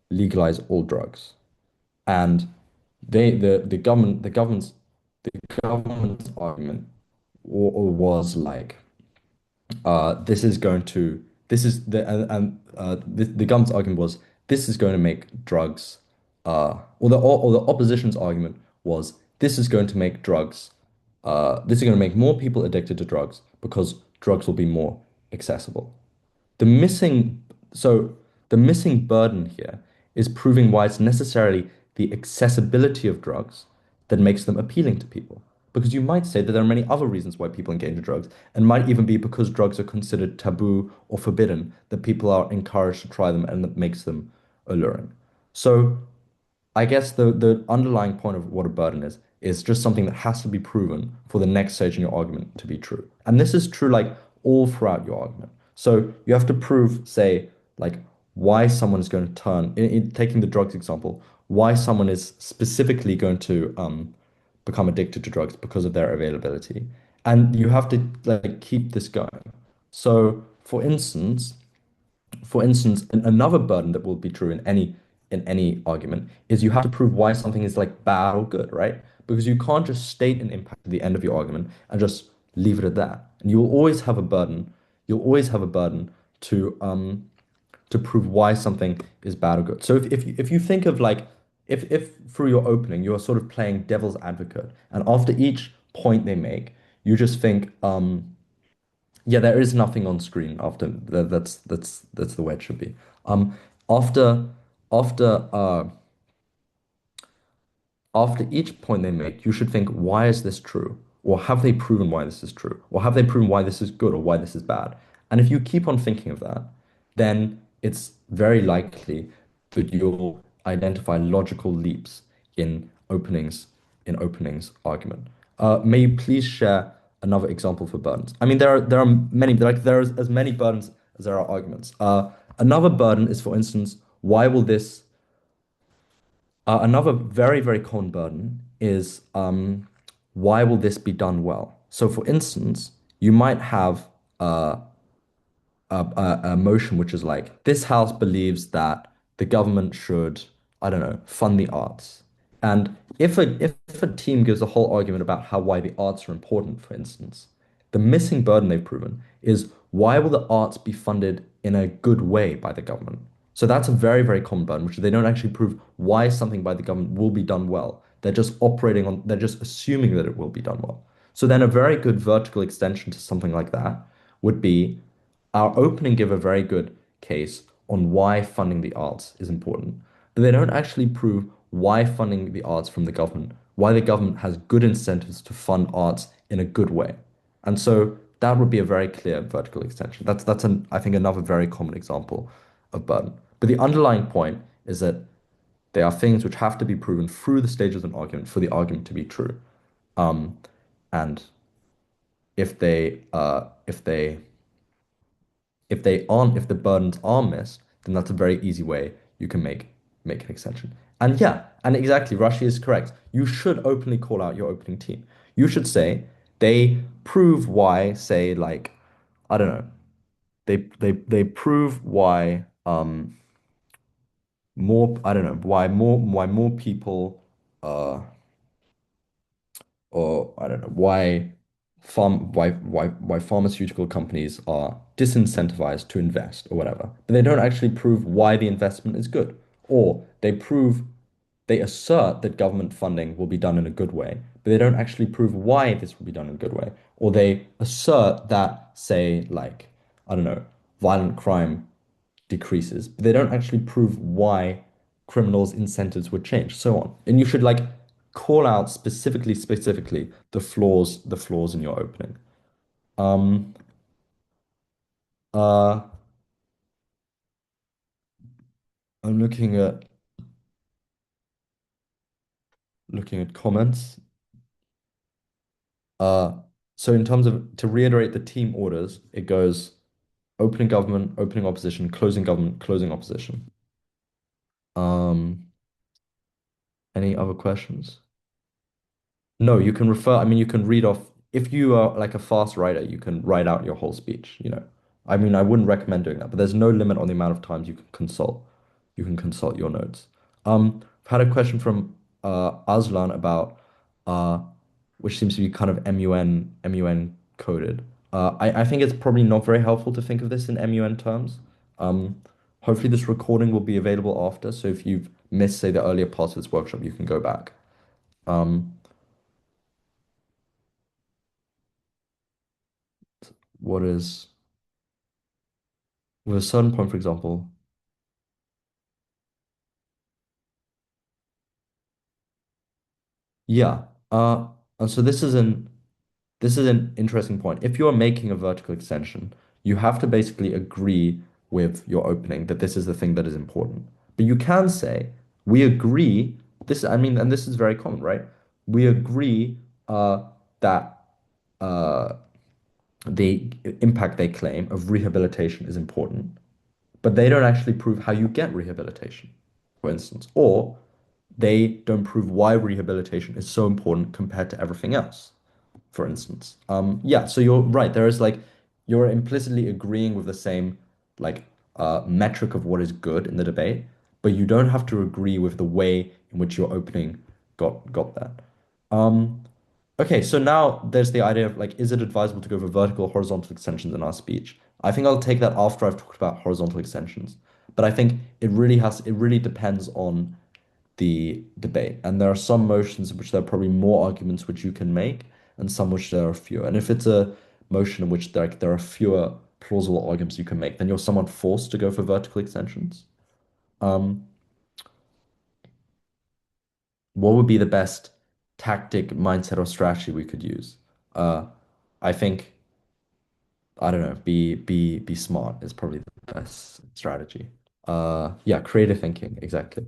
legalize all drugs, and the government's argument was like, this is going to this is the the government's argument was this is going to make drugs, or the opposition's argument was this is going to make drugs this is going to make more people addicted to drugs because drugs will be more accessible. The missing so the missing burden here is proving why it's necessarily the accessibility of drugs that makes them appealing to people. Because you might say that there are many other reasons why people engage in drugs, and might even be because drugs are considered taboo or forbidden that people are encouraged to try them and that makes them alluring. So I guess the underlying point of what a burden is just something that has to be proven for the next stage in your argument to be true. And this is true like all throughout your argument. So you have to prove, say, like why someone is going to turn, in taking the drugs example, why someone is specifically going to become addicted to drugs because of their availability. And you have to like keep this going. So for instance, another burden that will be true in any argument is you have to prove why something is like bad or good, right? Because you can't just state an impact at the end of your argument and just leave it at that. And you will always have a burden. You'll always have a burden to prove why something is bad or good. So if you think of like if through your opening you're sort of playing devil's advocate, and after each point they make, you just think, yeah, there is nothing on screen after that's the way it should be. After after after each point they make, you should think, why is this true? Or have they proven why this is true? Or have they proven why this is good or why this is bad? And if you keep on thinking of that, then it's very likely that you'll identify logical leaps in openings argument. May you please share another example for burdens? I mean, there are many, like there is as many burdens as there are arguments. Another burden is, for instance, why will this? Another very, very common burden is why will this be done well? So, for instance, you might have a motion which is like this house believes that the government should, I don't know, fund the arts. And if a team gives a whole argument about how why the arts are important, for instance, the missing burden they've proven is why will the arts be funded in a good way by the government? So that's a very, very common burden, which they don't actually prove why something by the government will be done well. They're just assuming that it will be done well. So then a very good vertical extension to something like that would be our opening give a very good case on why funding the arts is important, but they don't actually prove why funding the arts from the government, why the government has good incentives to fund arts in a good way. And so that would be a very clear vertical extension. I think another very common example of burden. But the underlying point is that they are things which have to be proven through the stages of an argument for the argument to be true. Um, and if the burdens are missed, then that's a very easy way you can make an extension. And yeah, and exactly, Rashi is correct. You should openly call out your opening team. You should say they prove why, say like, I don't know, they prove why more I don't know why more people or I don't know why pharmaceutical companies are disincentivized to invest or whatever, but they don't actually prove why the investment is good, or they assert that government funding will be done in a good way, but they don't actually prove why this will be done in a good way, or they assert that, say, like, I don't know, violent crime decreases, but they don't actually prove why criminals' incentives would change, so on. And you should like call out specifically the flaws in your opening. Um, uh, I'm looking at comments. Uh, so in terms of to reiterate the team orders, it goes opening government, opening opposition, closing government, closing opposition. Um, any other questions? No, you can refer, I mean, you can read off, if you are like a fast writer, you can write out your whole speech, you know. I mean, I wouldn't recommend doing that, but there's no limit on the amount of times you can consult. You can consult your notes. I've had a question from Aslan about, uh, which seems to be kind of MUN coded. I think it's probably not very helpful to think of this in MUN terms. Um, hopefully this recording will be available after, so if you've missed, say, the earlier parts of this workshop, you can go back. Um, what is with a certain point, for example, yeah. And so this is an interesting point. If you are making a vertical extension, you have to basically agree with your opening that this is the thing that is important. But you can say, we agree, this, I mean, and this is very common, right? We agree that uh, the impact they claim of rehabilitation is important, but they don't actually prove how you get rehabilitation, for instance, or they don't prove why rehabilitation is so important compared to everything else, for instance. Yeah, so you're right. There is like you're implicitly agreeing with the same like metric of what is good in the debate, but you don't have to agree with the way in which your opening got that. Um, Okay, so now there's the idea of like, is it advisable to go for vertical or horizontal extensions in our speech? I think I'll take that after I've talked about horizontal extensions. But I think it really depends on the debate. And there are some motions in which there are probably more arguments which you can make, and some which there are fewer. And if it's a motion in which there are fewer plausible arguments you can make, then you're somewhat forced to go for vertical extensions. Um, what would be the best tactic, mindset, or strategy we could use? Uh, I think I don't know, be smart is probably the best strategy. Yeah, creative thinking, exactly.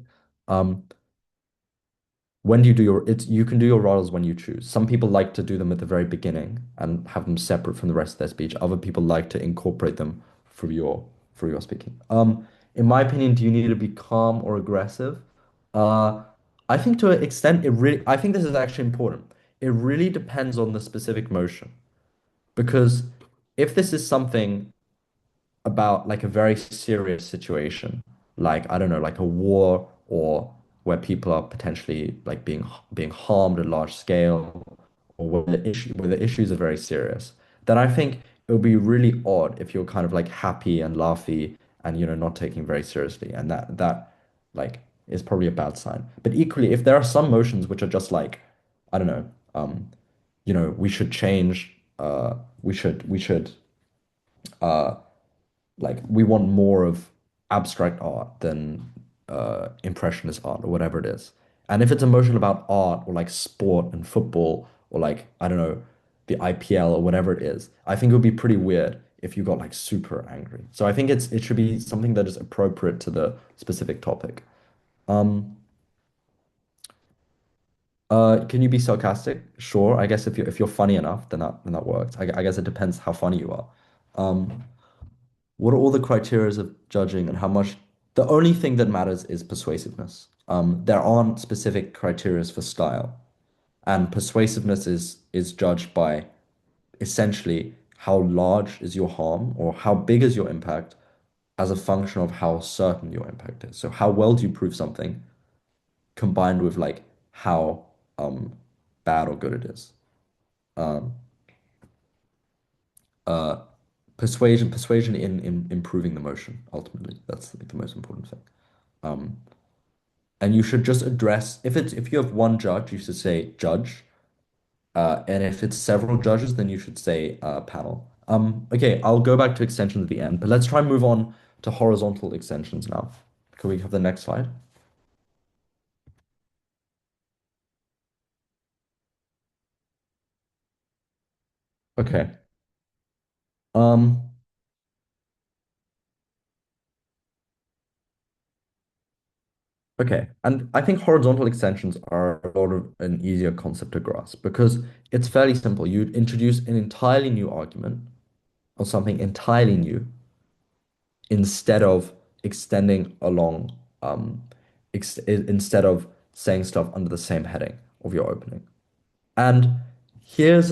Um, when do you do your it's you can do your roles when you choose. Some people like to do them at the very beginning and have them separate from the rest of their speech. Other people like to incorporate them for your speaking. In my opinion, do you need to be calm or aggressive? Uh, I think to an extent I think this is actually important. It really depends on the specific motion because if this is something about like a very serious situation, like I don't know, like a war or where people are potentially like being harmed at large scale, or where the issues are very serious, then I think it would be really odd if you're kind of like happy and laughy and not taking very seriously, and that like is probably a bad sign. But equally, if there are some motions which are just like, I don't know, we should change, we should like we want more of abstract art than impressionist art or whatever it is. And if it's emotional about art or like sport and football or like I don't know the IPL or whatever it is, I think it would be pretty weird if you got like super angry. So I think it should be something that is appropriate to the specific topic. Um, can you be sarcastic? Sure. I guess if you're funny enough, then that works. I guess it depends how funny you are. Um, What are all the criteria of judging and how much? The only thing that matters is persuasiveness. There aren't specific criteria for style, and persuasiveness is judged by essentially how large is your harm or how big is your impact as a function of how certain your impact is. So how well do you prove something combined with like how um bad or good it is. Um, uh, persuasion in improving the motion ultimately. That's like the most important thing. Um, and you should just address if you have one judge, you should say judge. And if it's several judges, then you should say panel. Okay, I'll go back to extensions at the end, but let's try and move on to horizontal extensions now. Can we have the next slide? Okay. Um, okay. And I think horizontal extensions are a lot of an easier concept to grasp because it's fairly simple. You introduce an entirely new argument or something entirely new instead of extending along, instead of saying stuff under the same heading of your opening. And here's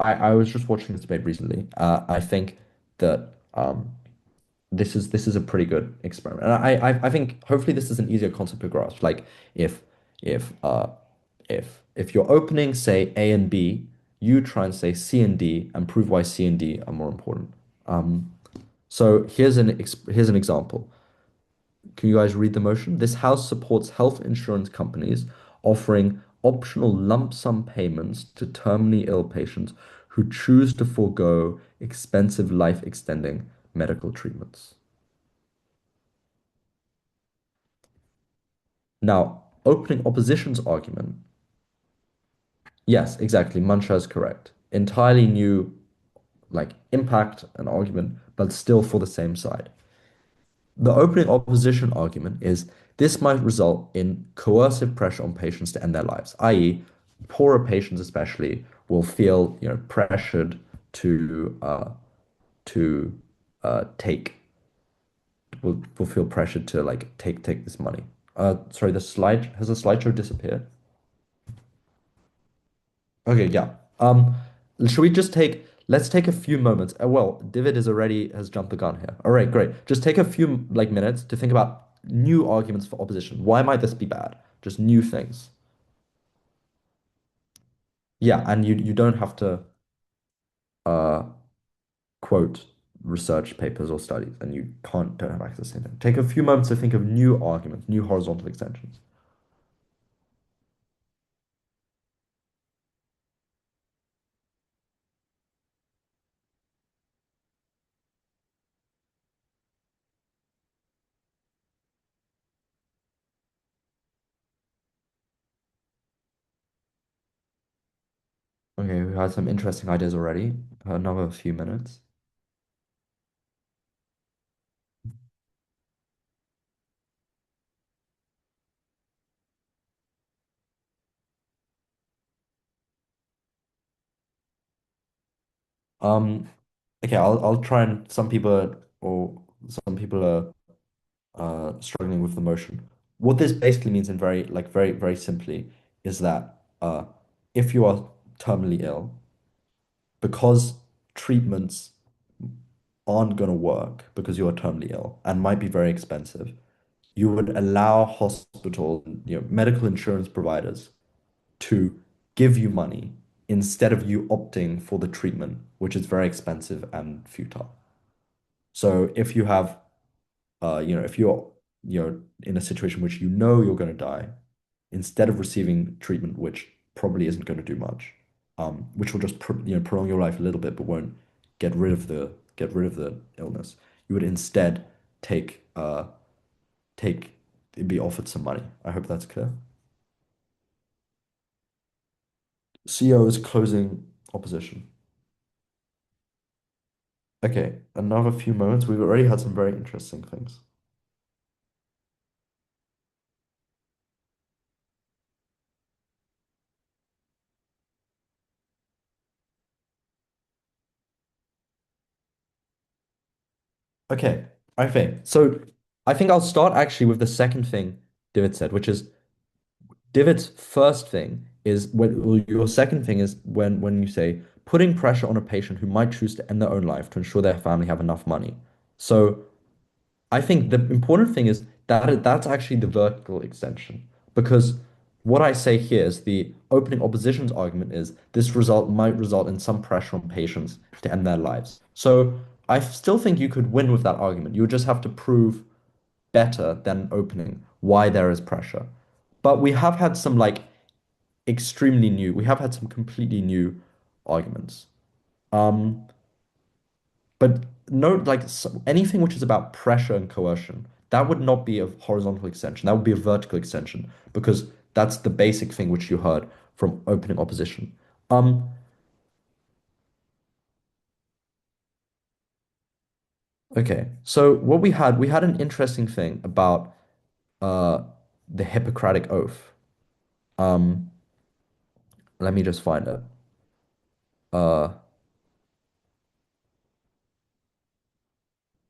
I was just watching this debate recently. I think that this is a pretty good experiment, and I think hopefully this is an easier concept to grasp. Like if if uh if you're opening say A and B, you try and say C and D and prove why C and D are more important. So here's an example. Can you guys read the motion? This house supports health insurance companies offering optional lump sum payments to terminally ill patients who choose to forego expensive life extending medical treatments. Now, opening opposition's argument, yes, exactly, Muncher is correct. Entirely new, like impact and argument, but still for the same side. The opening opposition argument is this might result in coercive pressure on patients to end their lives, i.e., poorer patients especially will feel pressured to take will feel pressured to like take this money. Sorry, the slideshow disappeared? Okay, yeah. Should we just take let's take a few moments. Well, David is already has jumped the gun here. All right, great. Just take a few like minutes to think about new arguments for opposition. Why might this be bad? Just new things. Yeah, and you don't have to uh quote research papers or studies, and you don't have access to them. Take a few moments to think of new arguments, new horizontal extensions. Okay, we had some interesting ideas already. Another few minutes. Um, okay, I'll try and some people are struggling with the motion. What this basically means in very simply is that if you are terminally ill, because treatments aren't going to work because you are terminally ill and might be very expensive, you would allow hospital, medical insurance providers to give you money instead of you opting for the treatment, which is very expensive and futile. So if you have, if you're in a situation which you know you're going to die, instead of receiving treatment, which probably isn't going to do much, which will just prolong your life a little bit, but won't get rid of the illness, you would instead take take be offered some money. I hope that's clear. CEO is closing opposition. Okay, another few moments. We've already had some very interesting things. Okay, okay. So I think I'll start actually with the second thing David said, which is David's first thing is well, your second thing is when you say putting pressure on a patient who might choose to end their own life to ensure their family have enough money. So I think the important thing is that that's actually the vertical extension because what I say here is the opening opposition's argument is this result might result in some pressure on patients to end their lives. So I still think you could win with that argument. You would just have to prove better than opening why there is pressure. But we have had some we have had some completely new arguments. Um, but no, anything which is about pressure and coercion, that would not be a horizontal extension. That would be a vertical extension because that's the basic thing which you heard from opening opposition. Um, okay. So what we had an interesting thing about uh the Hippocratic Oath. Um, let me just find it. Uh,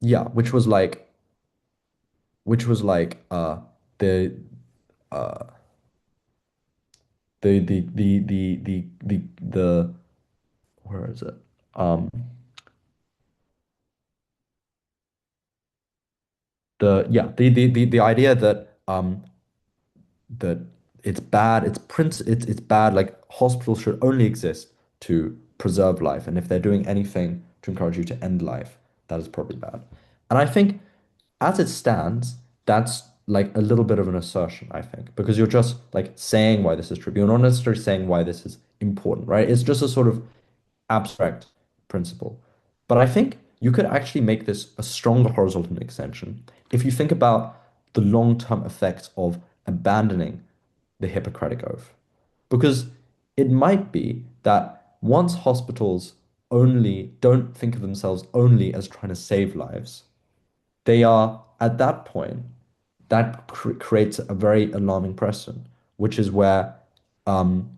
yeah, which was like the uh the where is it? Um, the idea that that it's bad, it's bad, like hospitals should only exist to preserve life, and if they're doing anything to encourage you to end life, that is probably bad. And I think as it stands, that's like a little bit of an assertion, I think, because you're just like saying why this is true. You're not necessarily saying why this is important, right? It's just a sort of abstract principle. But I think you could actually make this a stronger horizontal extension if you think about the long-term effects of abandoning the Hippocratic Oath. Because it might be that once hospitals only don't think of themselves only as trying to save lives, they are at that point, that creates a very alarming precedent, which is where um,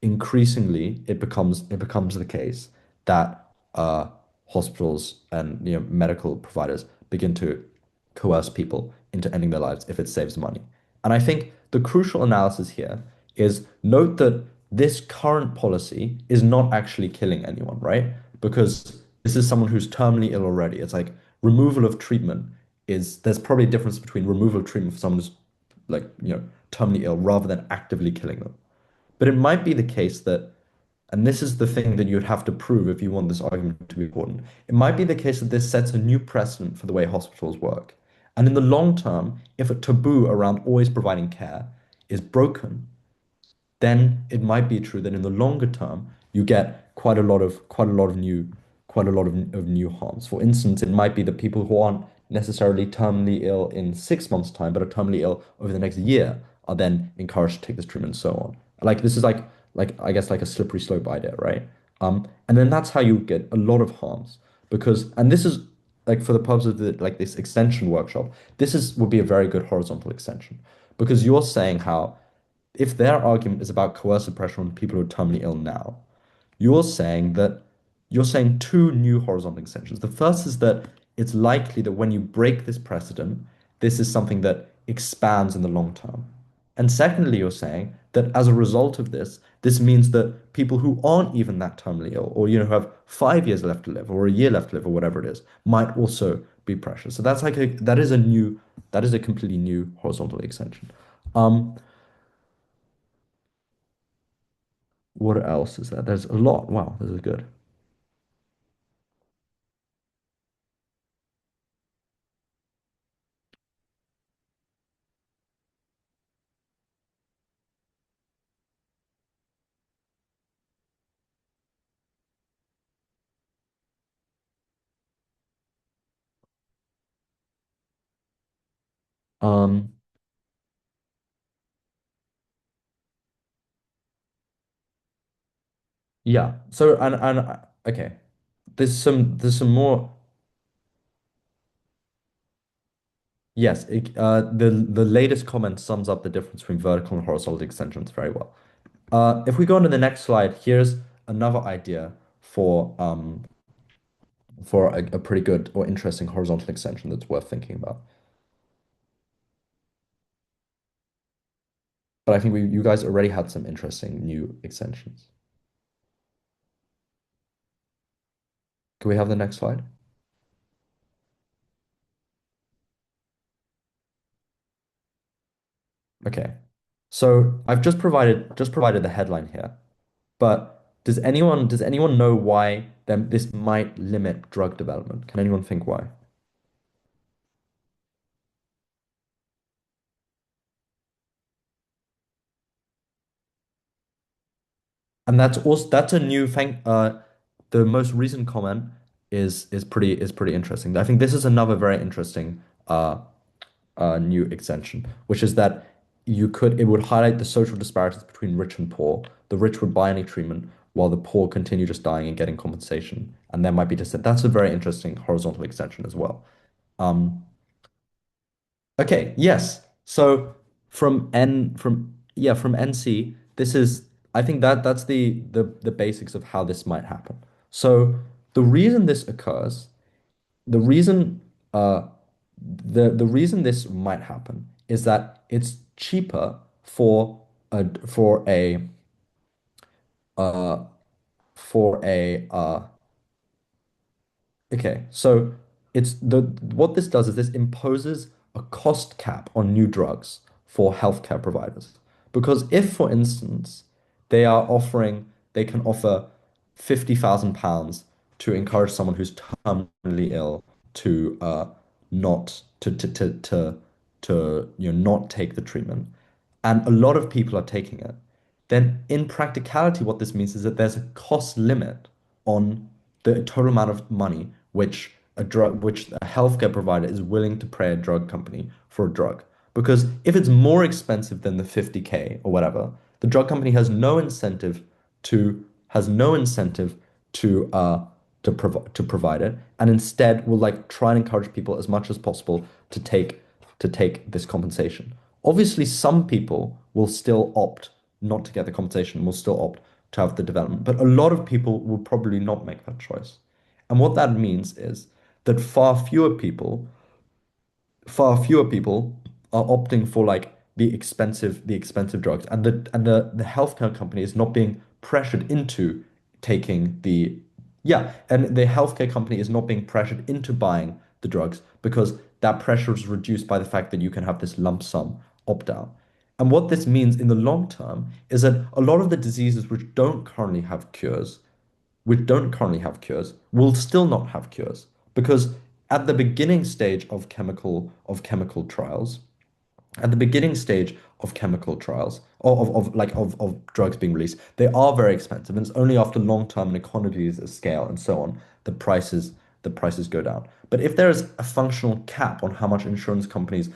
increasingly it becomes the case that hospitals and medical providers begin to coerce people into ending their lives if it saves money. And I think the crucial analysis here is note that this current policy is not actually killing anyone, right? Because this is someone who's terminally ill already. It's like removal of treatment is there's probably a difference between removal of treatment for someone who's terminally ill rather than actively killing them. But it might be the case that, and this is the thing that you'd have to prove if you want this argument to be important, it might be the case that this sets a new precedent for the way hospitals work. And in the long term, if a taboo around always providing care is broken, then it might be true that in the longer term you get quite a lot of new harms. For instance, it might be that people who aren't necessarily terminally ill in 6 months' time, but are terminally ill over the next year, are then encouraged to take this treatment and so on. Like this is like I guess like a slippery slope idea, right? And then that's how you get a lot of harms because and this is like for the purpose of this extension workshop, this is would be a very good horizontal extension because you're saying how if their argument is about coercive pressure on people who are terminally ill now, you're saying that you're saying two new horizontal extensions. The first is that it's likely that when you break this precedent, this is something that expands in the long term. And secondly, you're saying that as a result of this, this means that people who aren't even that terminally ill, or who have 5 years left to live, or a year left to live, or whatever it is, might also be pressured. So that is a completely new horizontal extension. Um, what else is there? There's a lot. Wow, this is good. Um, yeah. So okay, there's some more. Yes, the latest comment sums up the difference between vertical and horizontal extensions very well. If we go on to the next slide, here's another idea for a pretty good or interesting horizontal extension that's worth thinking about. But I think you guys already had some interesting new extensions. Can we have the next slide? Okay. So I've just provided the headline here, but does anyone know why this might limit drug development? Can anyone think why? And that's a new thing. The most recent comment is pretty interesting. I think this is another very interesting new extension, which is that it would highlight the social disparities between rich and poor. The rich would buy any treatment while the poor continue just dying and getting compensation. And there might be dissent. That's a very interesting horizontal extension as well. Um, okay, yes. So from NC, this is I think that's the basics of how this might happen. So the reason this occurs, the reason uh the reason this might happen is that it's cheaper for a uh for a okay, so it's the what this does is this imposes a cost cap on new drugs for healthcare providers. Because if, for instance, they can offer £50,000 to encourage someone who's terminally ill to not to not take the treatment, and a lot of people are taking it, then in practicality, what this means is that there's a cost limit on the total amount of money which a healthcare provider is willing to pay a drug company for a drug. Because if it's more expensive than the 50K or whatever, the drug company has no incentive to provide it, and instead will like try and encourage people as much as possible to take this compensation. Obviously, some people will still opt not to get the compensation, will still opt to have the development, but a lot of people will probably not make that choice. And what that means is that far fewer people are opting for like the expensive drugs, and the healthcare company is not being pressured into taking the yeah, and the healthcare company is not being pressured into buying the drugs because that pressure is reduced by the fact that you can have this lump sum opt out. And what this means in the long term is that a lot of the diseases which don't currently have cures will still not have cures because at the beginning stage of trials, at the beginning stage of chemical trials of drugs being released, they are very expensive, and it's only after long-term and economies of scale and so on the prices go down. But if there is a functional cap on how much insurance companies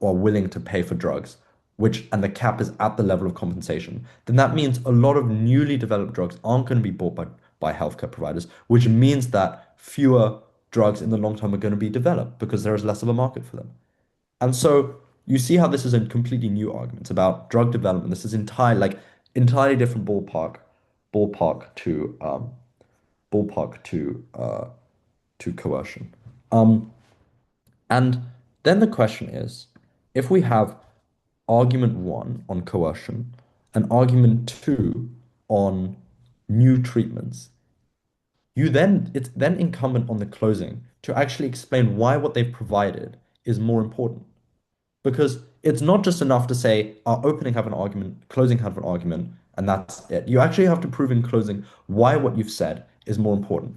are willing to pay for drugs, and the cap is at the level of compensation, then that means a lot of newly developed drugs aren't going to be bought by healthcare providers, which means that fewer drugs in the long term are going to be developed because there is less of a market for them. And so you see how this is a completely new argument. It's about drug development. This is entirely different ballpark to ballpark to coercion. Um, and then the question is, if we have argument one on coercion and argument two on new treatments, it's then incumbent on the closing to actually explain why what they've provided is more important. Because it's not just enough to say our opening have an argument, closing have an argument, and that's it. You actually have to prove in closing why what you've said is more important.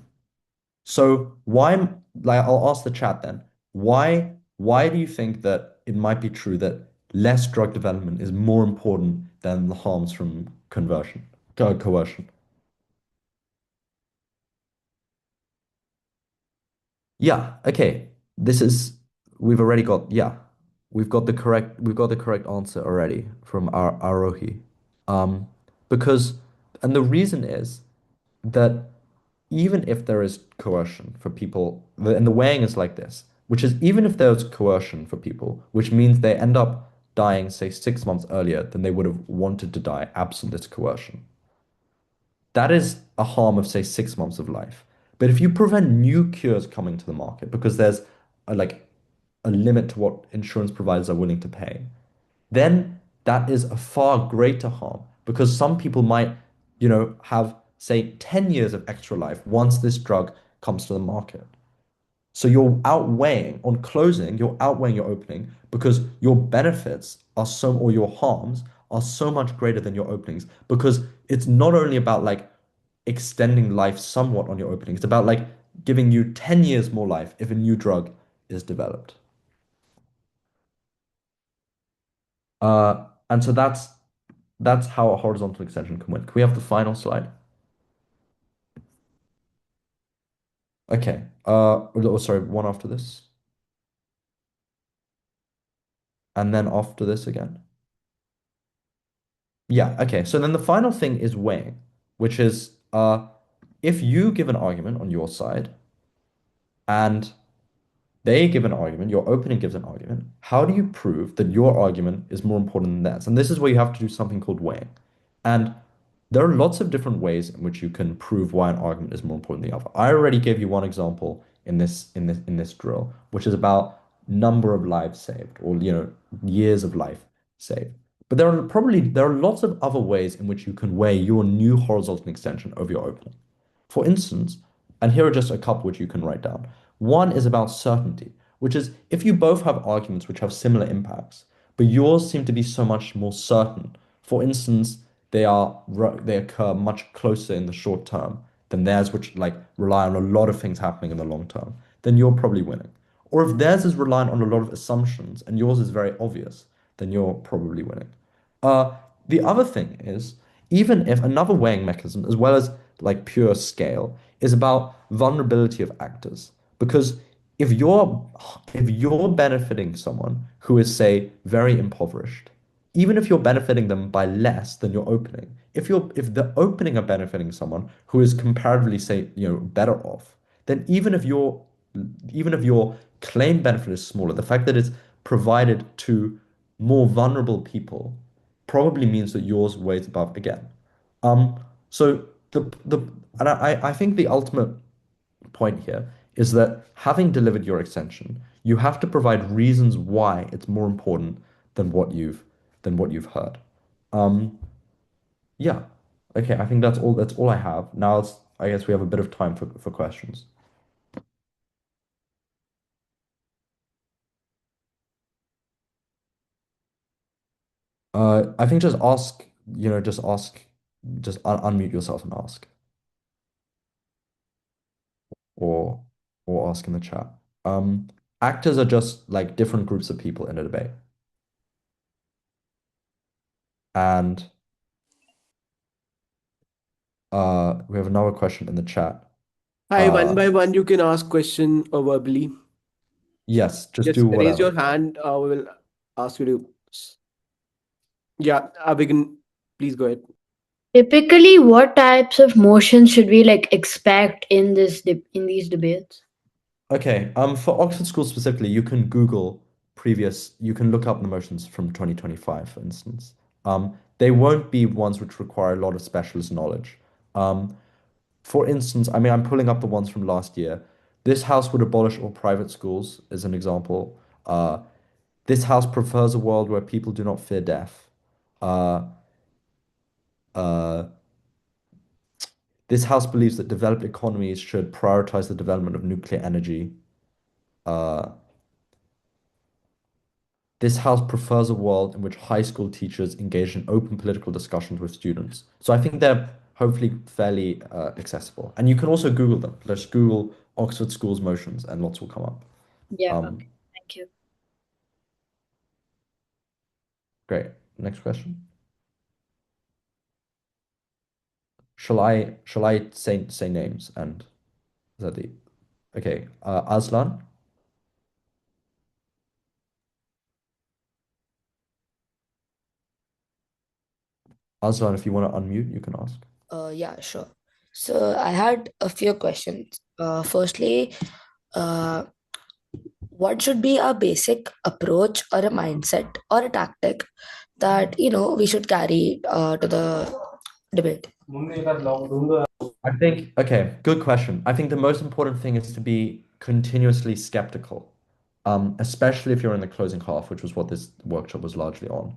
So why, like I'll ask the chat then, why do you think that it might be true that less drug development is more important than the harms from coercion? Yeah, okay. This is we've already got yeah. We've got the correct answer already from our Arohi. Um because and the reason is that even if there is coercion for people, and the weighing is like this, which is even if there's coercion for people, which means they end up dying, say, 6 months earlier than they would have wanted to die absent this coercion. That is a harm of, say, 6 months of life. But if you prevent new cures coming to the market because there's like a limit to what insurance providers are willing to pay, then that is a far greater harm because some people might, have, say, 10 years of extra life once this drug comes to the market. So on closing, you're outweighing your opening because your benefits or your harms are so much greater than your openings because it's not only about like extending life somewhat on your opening, it's about like giving you 10 years more life if a new drug is developed. And so that's how a horizontal extension can win. Can we have the final slide? Okay. Sorry, one after this, and then after this again. Yeah, okay. So then the final thing is weighing, which is if you give an argument on your side and they give an argument, your opening gives an argument, how do you prove that your argument is more important than theirs? And this is where you have to do something called weighing. And there are lots of different ways in which you can prove why an argument is more important than the other. I already gave you one example in this drill, which is about number of lives saved or years of life saved. But there are lots of other ways in which you can weigh your new horizontal extension over your opening. For instance, and here are just a couple which you can write down. One is about certainty, which is if you both have arguments which have similar impacts, but yours seem to be so much more certain. For instance, they occur much closer in the short term than theirs, which like rely on a lot of things happening in the long term, then you're probably winning. Or if theirs is reliant on a lot of assumptions and yours is very obvious, then you're probably winning. Uh, the other thing is, even if another weighing mechanism, as well as like pure scale, is about vulnerability of actors. Because if you're if you're benefiting someone who is, say, very impoverished, even if you're benefiting them by less than your opening, if the opening are benefiting someone who is comparatively, say, better off, then even if your claim benefit is smaller, the fact that it's provided to more vulnerable people probably means that yours weighs above again. So the and I think the ultimate point here is that having delivered your extension, you have to provide reasons why it's more important than what you've heard. Um, yeah. Okay, I think that's all I have. Now I guess we have a bit of time for questions. I think just unmute yourself and ask, or ask in the chat. Um, Actors are just like different groups of people in a debate. And we have another question in the chat. Hi, one Uh, by one, you can ask question verbally. yes, just Just do raise your whatever. hand. We will ask you to. Yeah, I begin. Please go ahead. Typically, what types of motions should we like expect in in these debates? Okay, for Oxford School specifically, you can look up the motions from 2025, for instance. They won't be ones which require a lot of specialist knowledge. Um, For instance, I mean, I'm pulling up the ones from last year. This house would abolish all private schools, is an example. This house prefers a world where people do not fear death. Uh, uh, this house believes that developed economies should prioritize the development of nuclear energy. Uh, this house prefers a world in which high school teachers engage in open political discussions with students. So I think they're hopefully fairly accessible. And you can also Google them. Just Google Oxford Schools motions and lots will come up. Yeah, Um, okay. Thank you. great. Next question. Shall I say names and is that the okay. Aslan. Aslan, if you want to unmute, you can ask. Yeah, sure. So I had a few questions. Firstly, uh, what should be a basic approach or a mindset or a tactic that we should carry to the debate? I think, okay, good question. I think the most important thing is to be continuously skeptical, especially if you're in the closing half, which was what this workshop was largely on.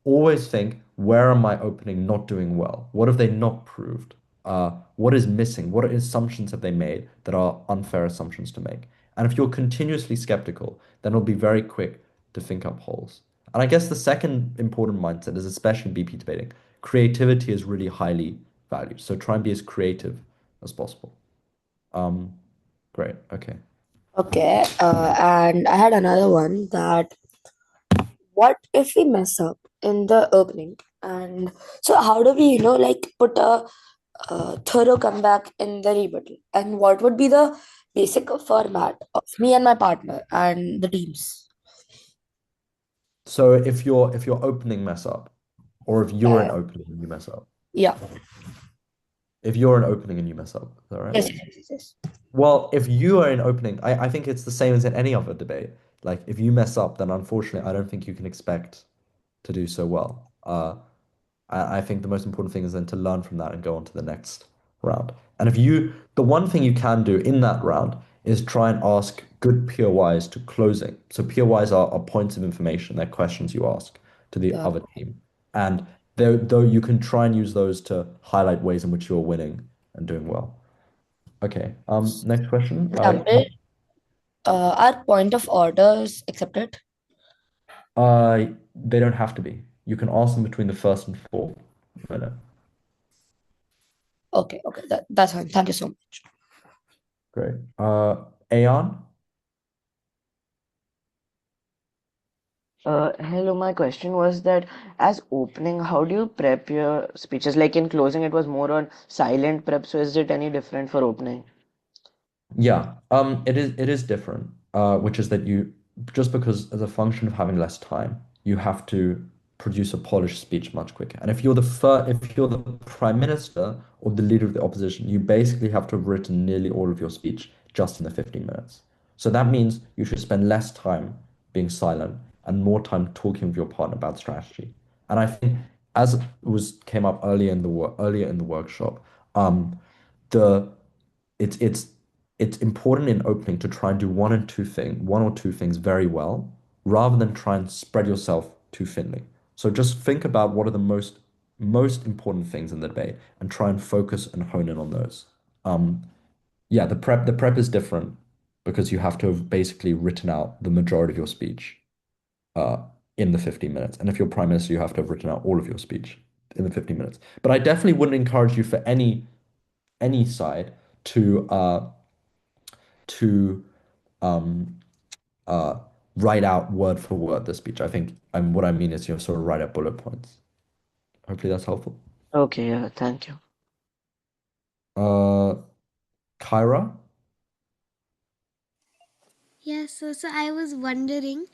Always think, where am I opening not doing well? What have they not proved? What is missing? What assumptions have they made that are unfair assumptions to make? And if you're continuously skeptical, then it'll be very quick to think up holes. And I guess the second important mindset is, especially in BP debating, creativity is really highly valued. So try and be as creative as possible. Um, great. Okay. Okay, and I had another one that what if we mess up in the opening? And so, how do we, like put a thorough comeback in the rebuttal? And what would be the basic format of me and my partner and the teams? So if you're opening mess up, or if you're Uh, an opening and you mess up, yeah. if you're an opening and you mess up, is that right? Yes, yes, yes, yes. Well, if you are in opening, I think it's the same as in any other debate. Like if you mess up, then unfortunately, I don't think you can expect to do so well. I think the most important thing is then to learn from that and go on to the next round. And the one thing you can do in that round is try and ask good POIs to closing. So POIs are points of information, they're questions you ask to the Yeah. other team. And though you can try and use those to highlight ways in which you're winning and doing well. Okay. Next question. Example, our point of orders accepted. They don't have to be. You can ask them between the first and fourth minute. Okay, okay, that's fine. Thank you so much. Great. Aeon? Hello, my question was that as opening, how do you prep your speeches? Like in closing, it was more on silent prep. So is it any different for opening? Yeah, it is different, which is that you just because as a function of having less time, you have to produce a polished speech much quicker. And if you're the prime minister or the leader of the opposition, you basically have to have written nearly all of your speech just in the 15 minutes. So that means you should spend less time being silent and more time talking with your partner about strategy. And I think as was came up earlier in the workshop, the it's it's important in opening to try and do one or two things very well, rather than try and spread yourself too thinly. So just think about what are the most important things in the debate and try and focus and hone in on those. Um, yeah, the prep is different because you have to have basically written out the majority of your speech uh, in the 15 minutes. And if you're prime minister, you have to have written out all of your speech in the 15 minutes. But I definitely wouldn't encourage you for any side to to um, uh, write out word for word the speech. I think what I mean is you sort of write out bullet points. Hopefully that's helpful. Okay, yeah, thank you. Uh, Kyra? Yeah, so I was wondering.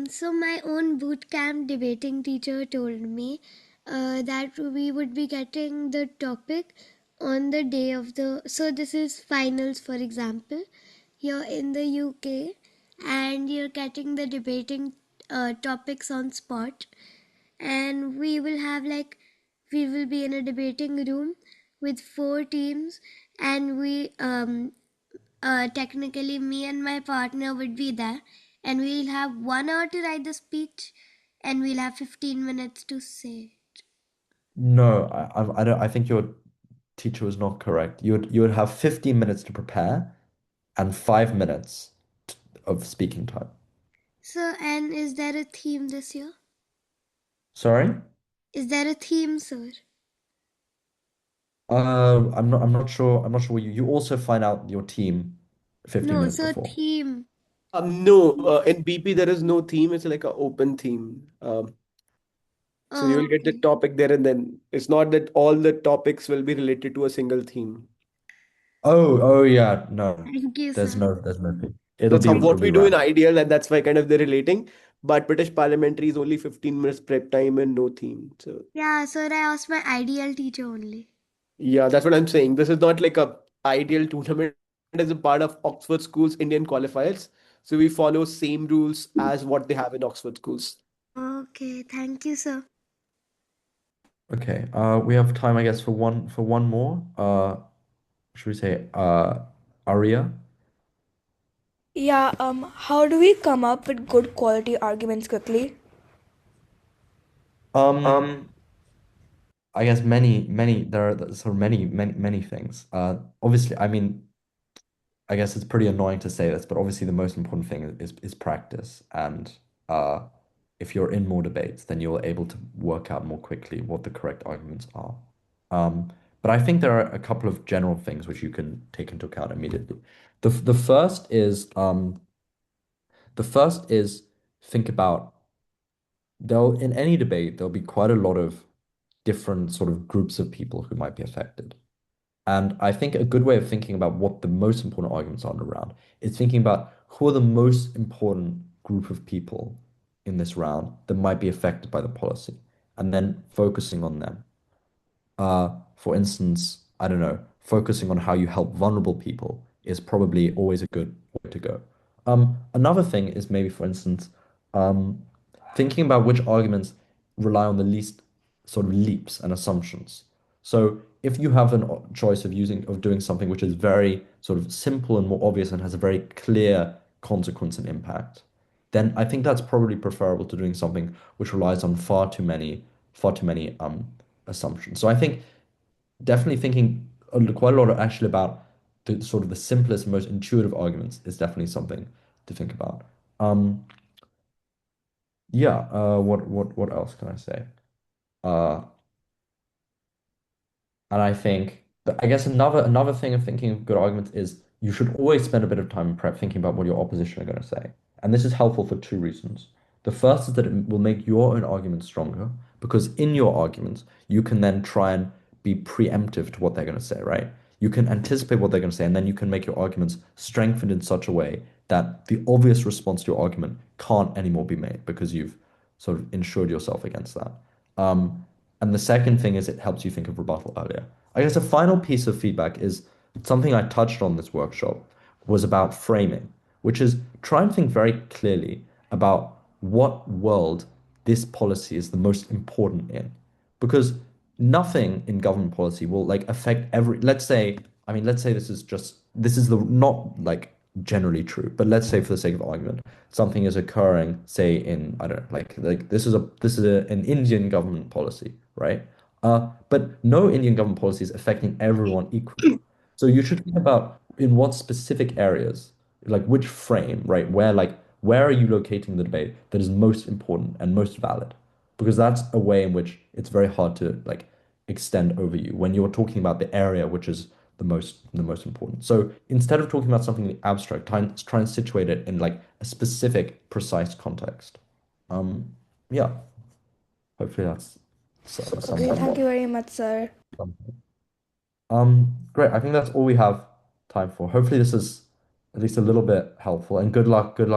So my own boot camp debating teacher told me that we would be getting the topic on the day of the. So this is finals, for example. You're in the UK, and you're getting the debating topics on spot, and we will be in a debating room with four teams, and technically me and my partner would be there, and we'll have 1 hour to write the speech, and we'll have 15 minutes to say it. No, I don't. I think your teacher was not correct. You would have 15 minutes to prepare and 5 minutes of speaking time. So, and is there a theme this year? Sorry? Is there a theme, sir? I'm not sure. I'm not sure what you also find out your team 15 No, minutes so before. theme. No, in BP there is no theme. It's like an open theme. So you will get the Okay. topic there, and then it's not that all the topics will be related to a single theme. Oh yeah, no. Thank you, sir. There's no fee. It'll That's be how it'll what be we do in random. Ideal, and that's why kind of they're relating. But British Parliamentary is only 15 minutes prep time and no theme. So Yeah, sir, I asked my ideal teacher only. yeah, that's what I'm saying. This is not like a Ideal tournament. It is a part of Oxford Schools Indian qualifiers. So we follow same rules as what they have in Oxford Schools. Okay, thank you, sir. Okay. We have time, I guess, for one more. Should we say Aria? Yeah, how do we come up with good quality arguments quickly? Um, Um, I guess many there are sort of many things. Obviously, I mean, I guess it's pretty annoying to say this, but obviously the most important thing is practice. And uh, if you're in more debates, then you're able to work out more quickly what the correct arguments are. But I think there are a couple of general things which you can take into account immediately. The first is think about there'll in any debate there'll be quite a lot of different sort of groups of people who might be affected. And I think a good way of thinking about what the most important arguments are around is thinking about who are the most important group of people in this round that might be affected by the policy, and then focusing on them. For instance, I don't know, focusing on how you help vulnerable people is probably always a good way to go. Another thing is maybe, for instance, um, thinking about which arguments rely on the least sort of leaps and assumptions. So if you have an choice of doing something which is very sort of simple and more obvious and has a very clear consequence and impact, then I think that's probably preferable to doing something which relies on far too many assumptions. So I think definitely thinking quite a lot actually about the sort of the simplest, most intuitive arguments is definitely something to think about. Um, yeah. What else can I say? Uh, And I think that I guess another thing of thinking of good arguments is you should always spend a bit of time in prep thinking about what your opposition are going to say. And this is helpful for two reasons. The first is that it will make your own argument stronger because in your arguments you can then try and be preemptive to what they're going to say, right? You can anticipate what they're going to say, and then you can make your arguments strengthened in such a way that the obvious response to your argument can't anymore be made because you've sort of insured yourself against that. And the second thing is it helps you think of rebuttal earlier. I guess a final piece of feedback is something I touched on this workshop was about framing, which is try and think very clearly about what world this policy is the most important in. Because nothing in government policy will like affect every, let's say, I mean, let's say this is the not like generally true, but let's say for the sake of argument, something is occurring, say in, I don't know, like an Indian government policy, right? But no Indian government policy is affecting everyone equally. So you should think about in what specific areas, like which frame, right? Where are you locating the debate that is most important and most valid? Because that's a way in which it's very hard to like extend over you when you're talking about the area which is the most important. So instead of talking about something in the abstract, try and situate it in like a specific, precise context. Um, yeah, hopefully that's Okay, somewhat. thank you very much, sir. Great. I think that's all we have time for. Hopefully this is at least a little bit helpful and good luck with